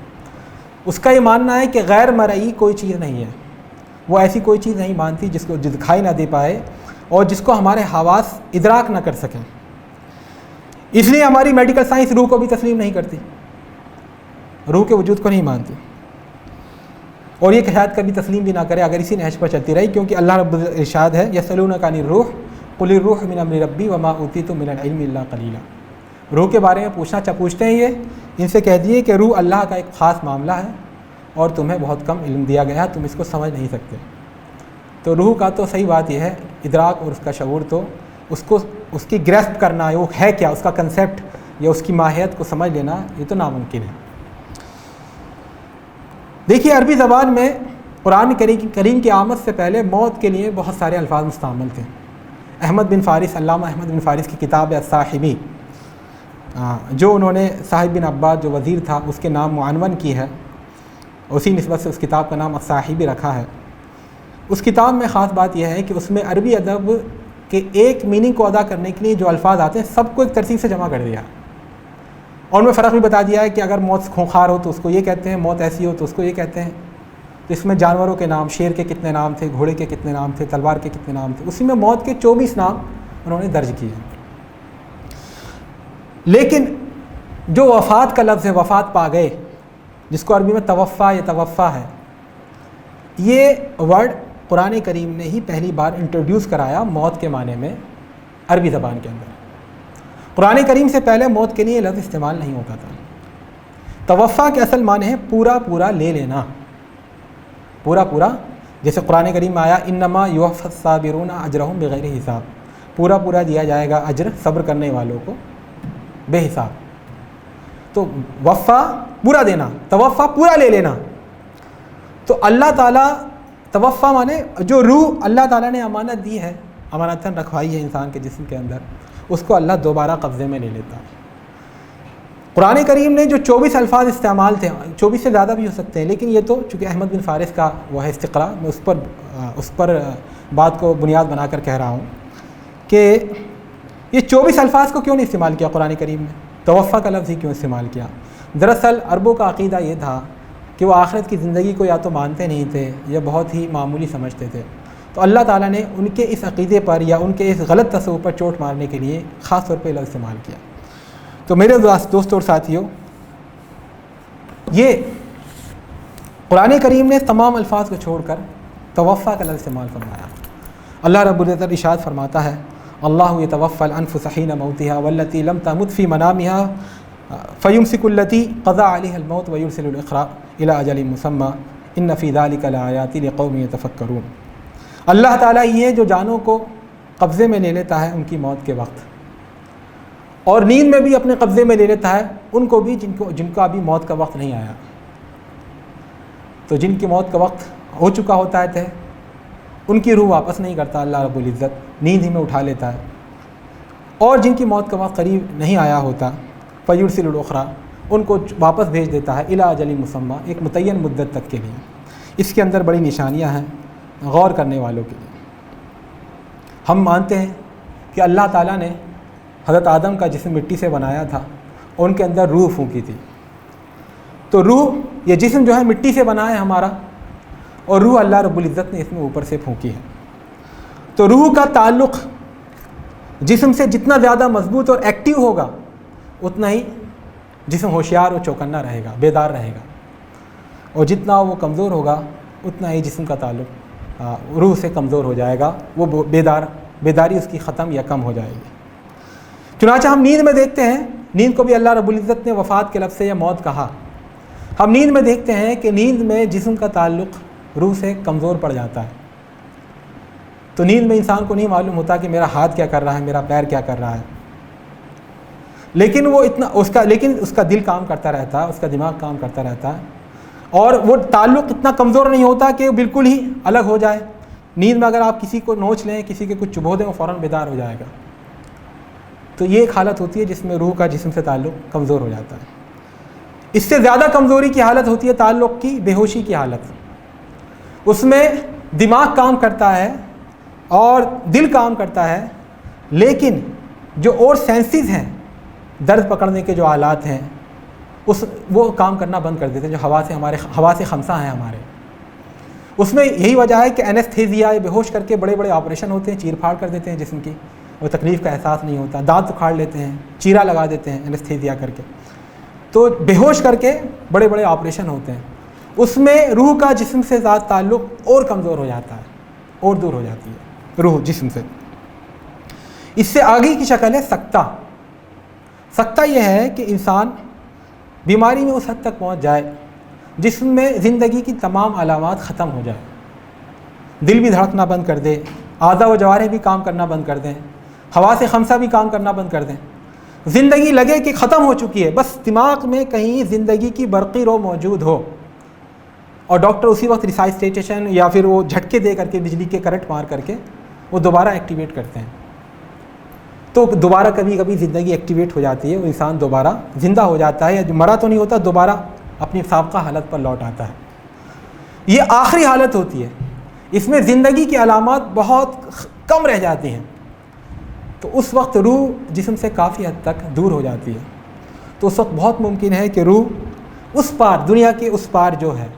اس کا یہ ماننا ہے کہ غیر مرئی کوئی چیز نہیں ہے. وہ ایسی کوئی چیز نہیں مانتی جس کو دکھائی نہ دے پائے اور جس کو ہمارے حواس ادراک نہ کر سکیں. اس لیے ہماری میڈیکل سائنس روح کو بھی تسلیم نہیں کرتی، روح کے وجود کو نہیں مانتی، اور یہ کہ شاید کبھی تسلیم بھی نہ کرے اگر اسی نہج پر چلتی رہی. کیونکہ اللہ رب ارشاد ہے، یسألونک عن الروح قل الروح من امر ربی وما اوتیتم من العلم الا قلیلا. روح کے بارے میں پوچھتے ہیں یہ، ان سے کہہ دیے کہ روح اللہ کا ایک خاص معاملہ ہے اور تمہیں بہت کم علم دیا گیا ہے، تم اس کو سمجھ نہیں سکتے. تو روح کا تو صحیح بات یہ ہے، ادراک اور اس کا شعور، تو اس کی گریسپ کرنا، وہ ہے کیا، اس کا کنسیپٹ یا اس کی ماہیت کو سمجھ لینا، یہ تو ناممکن ہے. دیکھیے عربی زبان میں قرآن کریم کی آمد سے پہلے موت کے لیے بہت سارے الفاظ مستعمل تھے. احمد بن فارس، علامہ احمد بن فارس کی کتاب ہے الصاحبی، جو انہوں نے صاحب بن عباد جو وزیر تھا اس کے نام معنون کی ہے، اسی نسبت سے اس کتاب کا نام الصاحبی رکھا ہے. اس کتاب میں خاص بات یہ ہے کہ اس میں عربی ادب کے ایک میننگ کو ادا کرنے کے لیے جو الفاظ آتے ہیں سب کو ایک ترتیب سے جمع کر دیا، اور میں فرق بھی بتا دیا ہے کہ اگر موت خونخوار ہو تو اس کو یہ کہتے ہیں، موت ایسی ہو تو اس کو یہ کہتے ہیں. تو اس میں جانوروں کے نام، شیر کے کتنے نام تھے، گھوڑے کے کتنے نام تھے، تلوار کے کتنے نام تھے، اسی میں موت کے 24 نام انہوں نے درج کیے. لیکن جو وفات کا لفظ ہے، وفات پا گئے، جس کو عربی میں توفا یا توفا ہے، یہ ورڈ قرآن کریم نے ہی پہلی بار انٹروڈیوس کرایا موت کے معنی میں عربی زبان کے اندر. قرآن کریم سے پہلے موت کے لیے لفظ استعمال نہیں ہوتا تھا. توفا کے اصل معنی ہے پورا پورا لے لینا، پورا پورا، جیسے قرآن کریم میں آیا انما یوفی الصابرون اجرہم بغیر حساب، پورا پورا دیا جائے گا اجر صبر کرنے والوں کو بے حساب. تو وفا پورا دینا، توفا پورا لے لینا. تو اللہ تعالیٰ توفا مانے جو روح اللہ تعالیٰ نے امانت دی ہے، امانتاً رکھوائی ہے انسان کے جسم کے اندر، اس کو اللہ دوبارہ قبضے میں لے لیتا ہے. قرآن کریم نے جو 24 الفاظ استعمال تھے، 24 سے زیادہ بھی ہو سکتے ہیں، لیکن یہ تو چونکہ احمد بن فارس کا وہ ہے استقراء، میں اس پر بات کو بنیاد بنا کر کہہ رہا ہوں کہ یہ 24 الفاظ کو کیوں نہیں استعمال کیا قرآن کریم نے، توفا کا لفظ ہی کیوں استعمال کیا. دراصل عربوں کا عقیدہ یہ تھا کہ وہ آخرت کی زندگی کو یا تو مانتے نہیں تھے یا بہت ہی معمولی سمجھتے تھے. تو اللہ تعالیٰ نے ان کے اس عقیدے پر یا ان کے اس غلط تصور پر چوٹ مارنے کے لیے خاص طور پہ لفظ استعمال کیا. تو میرے دوستوں اور ساتھیوں، یہ قرآن کریم نے تمام الفاظ کو چھوڑ کر توفا کا لفظ استعمال فرمایا. اللہ رب العزت ارشاد فرماتا ہے، اللہ یتوفی الانفس حین موتها والتی لم تمت فی منامها فیمسک التی قضى علیها الموت ویرسل الاخرى الی اجل مسمى ان فی ذلک لآیات لقوم یتفکرون. اللہ تعالیٰ یہ جو جانوں کو قبضے میں لے لیتا ہے ان کی موت کے وقت، اور نیند میں بھی اپنے قبضے میں لے لیتا ہے ان کو بھی جن کا ابھی موت کا وقت نہیں آیا. تو جن کی موت کا وقت ہو چکا ہوتا ہے ان کی روح واپس نہیں کرتا اللہ رب العزت، نیند ہی میں اٹھا لیتا ہے. اور جن کی موت کا وقت قریب نہیں آیا ہوتا فیرسل الاخری، ان کو واپس بھیج دیتا ہے الی اجل مسمی، ایک متعین مدت تک کے لیے. اس کے اندر بڑی نشانیاں ہیں غور کرنے والوں کے لیے. ہم مانتے ہیں کہ اللہ تعالیٰ نے حضرت آدم کا جسم مٹی سے بنایا تھا اور ان کے اندر روح پھونکی تھی. تو روح، یہ جسم جو ہے مٹی سے بنا ہے ہمارا، اور روح اللہ رب العزت نے اس میں اوپر سے پھونکی ہے. تو روح کا تعلق جسم سے جتنا زیادہ مضبوط اور ایکٹیو ہوگا اتنا ہی جسم ہوشیار و چوکنا رہے گا، بیدار رہے گا، اور جتنا وہ کمزور ہوگا اتنا ہی جسم کا تعلق روح سے کمزور ہو جائے گا، وہ بیداری اس کی ختم یا کم ہو جائے گی۔ چنانچہ ہم نیند میں دیکھتے ہیں، نیند کو بھی اللہ رب العزت نے وفات کے لفظ سے یا موت کہا۔ ہم نیند میں دیکھتے ہیں کہ نیند میں جسم کا تعلق روح سے کمزور پڑ جاتا ہے۔ تو نیند میں انسان کو نہیں معلوم ہوتا کہ میرا ہاتھ کیا کر رہا ہے، میرا پیر کیا کر رہا ہے، لیکن اس کا دل کام کرتا رہتا ہے، اس کا دماغ کام کرتا رہتا ہے، اور وہ تعلق اتنا کمزور نہیں ہوتا کہ بالکل ہی الگ ہو جائے۔ نیند میں اگر آپ کسی کو نوچ لیں، کسی کے کچھ چبھو دیں، وہ فوراً بیدار ہو جائے گا۔ تو یہ ایک حالت ہوتی ہے جس میں روح کا جسم سے تعلق کمزور ہو جاتا ہے۔ اس سے زیادہ کمزوری کی حالت ہوتی ہے تعلق کی، بے ہوشی کی حالت۔ اس میں دماغ کام کرتا ہے اور دل کام کرتا ہے، لیکن جو اور سینسز ہیں، درد پکڑنے کے جو آلات ہیں، وہ کام کرنا بند کر دیتے ہیں، جو حواس خمسہ ہیں ہمارے۔ اس میں یہی وجہ ہے کہ اینستھیزیا، بے ہوش کر کے بڑے بڑے آپریشن ہوتے ہیں، چیر پھاڑ کر دیتے ہیں جسم کی، وہ تکلیف کا احساس نہیں ہوتا، دانت اکھاڑ لیتے ہیں، چیرا لگا دیتے ہیں اینستھیزیا کر کے، تو بے ہوش کر کے بڑے بڑے آپریشن ہوتے ہیں۔ اس میں روح کا جسم سے ذات تعلق اور کمزور ہو جاتا ہے، اور دور ہو جاتی ہے روح جسم سے۔ اس سے آگے کی شکل ہے سکتہ۔ سکتہ یہ ہے کہ انسان بیماری میں اس حد تک پہنچ جائے جسم میں زندگی کی تمام علامات ختم ہو جائے، دل بھی دھڑکنا بند کر دے، اعضاء و جوارح بھی کام کرنا بند کر دیں، حواس خمسہ بھی کام کرنا بند کر دیں، زندگی لگے کہ ختم ہو چکی ہے، بس دماغ میں کہیں زندگی کی برقی رو موجود ہو، اور ڈاکٹر اسی وقت ریسائسٹیشن یا پھر وہ جھٹکے دے کر کے بجلی کے کرنٹ مار کر کے وہ دوبارہ ایکٹیویٹ کرتے ہیں، تو دوبارہ کبھی کبھی زندگی ایکٹیویٹ ہو جاتی ہے، وہ انسان دوبارہ زندہ ہو جاتا ہے، یا مرا تو نہیں ہوتا، دوبارہ اپنی سابقہ حالت پر لوٹ آتا ہے۔ یہ آخری حالت ہوتی ہے، اس میں زندگی کی علامات بہت کم رہ جاتی ہیں، تو اس وقت روح جسم سے کافی حد تک دور ہو جاتی ہے۔ تو اس وقت بہت ممکن ہے کہ روح اس پار، دنیا کے اس پار جو ہے،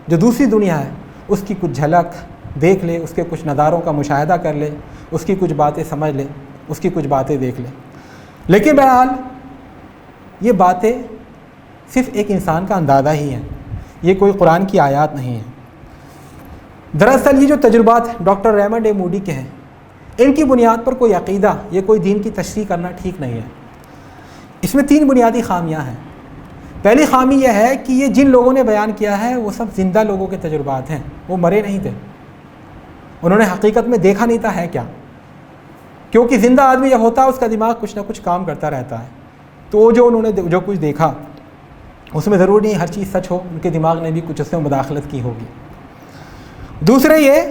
جو دوسری دنیا ہے، اس کی کچھ جھلک دیکھ لے، اس کے کچھ نظاروں کا مشاہدہ کر لے، اس کی کچھ باتیں سمجھ لے، اس کی کچھ باتیں دیکھ لے۔ لیکن بہرحال یہ باتیں صرف ایک انسان کا اندازہ ہی ہے، یہ کوئی قرآن کی آیات نہیں ہے۔ دراصل یہ جو تجربات ڈاکٹر ریمنڈ اے موڈی کے ہیں، ان کی بنیاد پر کوئی عقیدہ یا کوئی دین کی تشریح کرنا ٹھیک نہیں ہے۔ اس میں 3 بنیادی خامیاں ہیں۔ پہلی خامی یہ ہے کہ یہ جن لوگوں نے بیان کیا ہے وہ سب زندہ لوگوں کے تجربات ہیں، وہ مرے نہیں تھے، انہوں نے حقیقت میں دیکھا نہیں تھا ہے کیا، کیونکہ زندہ آدمی جب ہوتا ہے اس کا دماغ کچھ نہ کچھ کام کرتا رہتا ہے، تو وہ جو انہوں نے جو کچھ دیکھا اس میں ضروری نہیں ہر چیز سچ ہو، ان کے دماغ نے بھی کچھ اس میں مداخلت کی ہوگی۔ دوسرے یہ،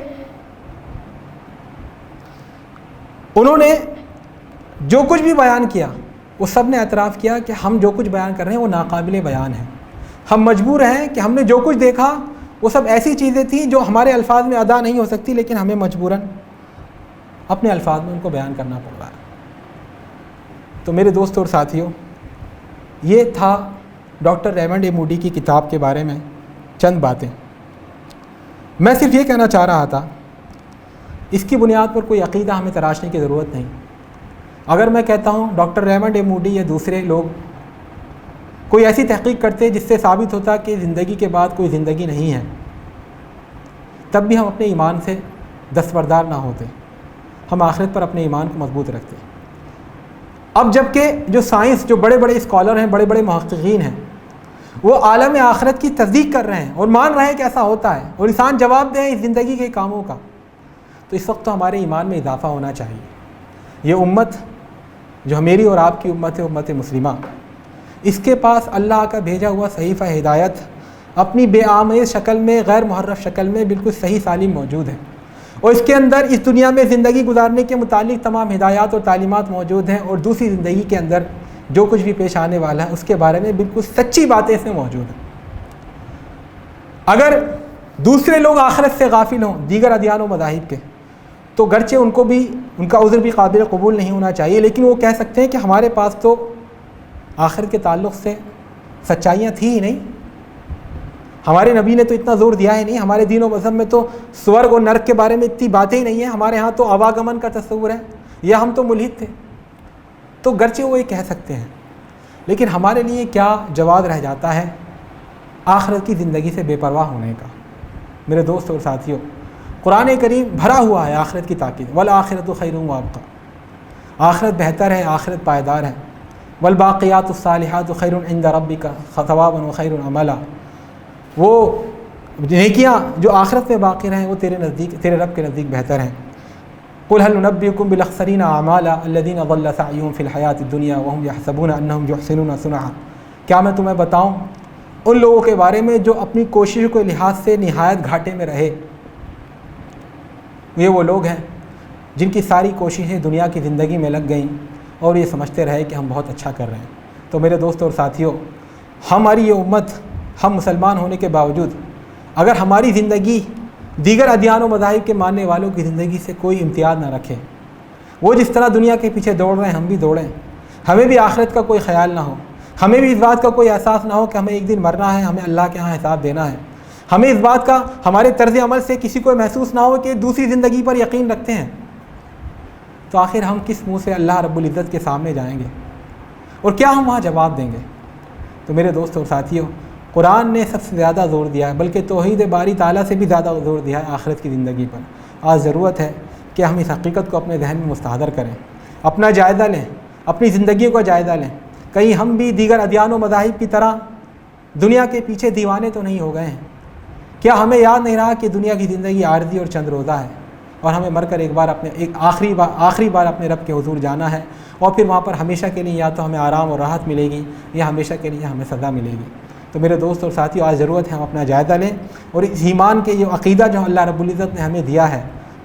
انہوں نے جو کچھ بھی بیان کیا وہ سب نے اعتراف کیا کہ ہم جو کچھ بیان کر رہے ہیں وہ ناقابل بیان ہے، ہم مجبور ہیں کہ ہم نے جو کچھ دیکھا وہ سب ایسی چیزیں تھیں جو ہمارے الفاظ میں ادا نہیں ہو سکتی، لیکن ہمیں مجبوراً اپنے الفاظ میں ان کو بیان کرنا پڑ رہا ہے۔ تو میرے دوستوں اور ساتھیوں، یہ تھا ڈاکٹر ریمنڈ اے موڈی کی کتاب کے بارے میں چند باتیں۔ میں صرف یہ کہنا چاہ رہا تھا، اس کی بنیاد پر کوئی عقیدہ ہمیں تراشنے کی ضرورت نہیں۔ اگر میں کہتا ہوں ڈاکٹر ریمنڈ اے موڈی یا دوسرے لوگ کوئی ایسی تحقیق کرتے جس سے ثابت ہوتا کہ زندگی کے بعد کوئی زندگی نہیں ہے، تب بھی ہم اپنے ایمان سے دستبردار نہ ہوتے، ہم آخرت پر اپنے ایمان کو مضبوط رکھتے۔ اب جب کہ جو سائنس، جو بڑے بڑے اسکالر ہیں، بڑے بڑے محققین ہیں، وہ عالم آخرت کی تصدیق کر رہے ہیں اور مان رہے ہیں کہ ایسا ہوتا ہے، اور انسان جواب دیں اس زندگی کے کاموں کا، تو اس وقت تو ہمارے ایمان میں اضافہ ہونا چاہیے۔ یہ امت جو میری اور آپ کی امت ہے، امت مسلمہ، اس کے پاس اللہ کا بھیجا ہوا صحیفہ ہدایت اپنی بے آمیز شکل میں، غیر محرف شکل میں بالکل صحیح سالم موجود ہے، اور اس کے اندر اس دنیا میں زندگی گزارنے کے متعلق تمام ہدایات اور تعلیمات موجود ہیں، اور دوسری زندگی کے اندر جو کچھ بھی پیش آنے والا ہے اس کے بارے میں بالکل سچی باتیں اس میں موجود ہیں۔ اگر دوسرے لوگ آخرت سے غافل ہوں، دیگر ادیان و مذاہب کے، تو گرچہ ان کو بھی، ان کا عذر بھی قابل قبول نہیں ہونا چاہیے، لیکن وہ کہہ سکتے ہیں کہ ہمارے پاس تو آخرت کے تعلق سے سچائیاں تھیں ہی نہیں، ہمارے نبی نے تو اتنا زور دیا ہی نہیں، ہمارے دین و مذہب میں تو سورگ اور نرک کے بارے میں اتنی باتیں ہی نہیں ہیں، ہمارے ہاں تو آواگمن کا تصور ہے، یا ہم تو ملحد تھے۔ تو گرچہ وہ یہ کہہ سکتے ہیں، لیکن ہمارے لیے کیا جواب رہ جاتا ہے آخرت کی زندگی سے بے پرواہ ہونے کا۔ میرے دوست اور ساتھیوں، قرآن کریم بھرا ہوا ہے آخرت کی تاکید، والآخرۃ خیر وابقیٰ، آخرت بہتر ہے، آخرت پائیدار ہے، والباقیات الصالحات خیر عند ربک ثوابا وخیر عملا، وہ نیکیاں جو آخرت میں باقی رہیں وہ تیرے رب کے نزدیک بہتر ہیں۔ قل هل ننبئکم بالاخسرین اعمالا الذین ضل سعیهم فی الحیاۃ الدنیا وهم یحسبون انهم یحسنون صنعا، کیا میں تمہیں بتاؤں ان لوگوں کے بارے میں جو اپنی کوششوں کے لحاظ سے نہایت گھاٹے میں رہے؟ یہ وہ لوگ ہیں جن کی ساری کوششیں دنیا کی زندگی میں لگ گئیں اور یہ سمجھتے رہے کہ ہم بہت اچھا کر رہے ہیں۔ تو میرے دوستوں اور ساتھیوں، ہماری یہ امت، ہم مسلمان ہونے کے باوجود اگر ہماری زندگی دیگر ادیان و مذاہب کے ماننے والوں کی زندگی سے کوئی امتیاز نہ رکھے، وہ جس طرح دنیا کے پیچھے دوڑ رہے ہیں ہم بھی دوڑیں، ہمیں بھی آخرت کا کوئی خیال نہ ہو، ہمیں بھی اس بات کا کوئی احساس نہ ہو کہ ہمیں ایک دن مرنا ہے، ہمیں اللہ کے ہاں حساب دینا ہے، ہمیں اس بات کا ہمارے طرز عمل سے کسی کو محسوس نہ ہو کہ دوسری زندگی پر یقین رکھتے ہیں، تو آخر ہم کس منہ سے اللہ رب العزت کے سامنے جائیں گے اور کیا ہم وہاں جواب دیں گے؟ تو میرے دوستوں اور ساتھیوں، قرآن نے سب سے زیادہ زور دیا ہے، بلکہ توحید باری تعالیٰ سے بھی زیادہ زور دیا ہے آخرت کی زندگی پر۔ آج ضرورت ہے کہ ہم اس حقیقت کو اپنے ذہن میں مستحضر کریں، اپنا جائزہ لیں، اپنی زندگیوں کا جائزہ لیں، کہیں ہم بھی دیگر ادیان و مذاہب کی طرح دنیا کے پیچھے دیوانے تو نہیں ہو گئے ہیں؟ کیا ہمیں یاد نہیں رہا کہ دنیا کی زندگی عارضی اور چند روزہ ہے اور ہمیں مر کر ایک آخری بار اپنے رب کے حضور جانا ہے، اور پھر وہاں پر ہمیشہ کے لیے یا تو ہمیں آرام اور راحت ملے گی یا ہمیشہ کے لیے ہمیں سزا ملے گی۔ تو میرے دوست اور ساتھیوں، آج ضرورت ہے ہم اپنا جائزہ لیں اور اس ایمان کے یہ عقیدہ جو اللہ رب العزت نے ہمیں دیا ہے،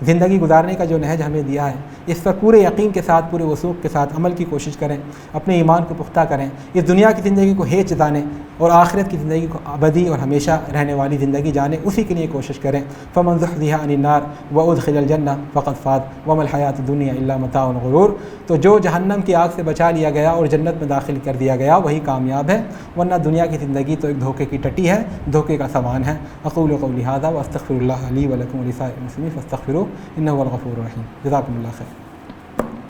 زندگی گزارنے کا جو نہج ہمیں دیا ہے، اس پر پورے یقین کے ساتھ، پورے وثوق کے ساتھ عمل کی کوشش کریں، اپنے ایمان کو پختہ کریں، اس دنیا کی زندگی کو ہیچ جانیں اور آخرت کی زندگی کو ابدی اور ہمیشہ رہنے والی زندگی جانیں، اسی کے لیے کوشش کریں۔ فمن زحزح عن النار وادخل الجنہ فقد فاز وما الحیاۃ الدنیا الا متاع الغرور، تو جو جہنم کی آگ سے بچا لیا گیا اور جنت میں داخل کر دیا گیا وہی کامیاب ہے، ورنہ دنیا کی زندگی تو ایک دھوکے کی ٹٹی ہے، دھوکے کا سامان ہے۔ اقول قولی ھذا واستغفر اللہ لی ولکم ولسائر المسلمین فاستغفروہ انہ هو الغفور الرحیم۔ جزاکم اللہ خیر۔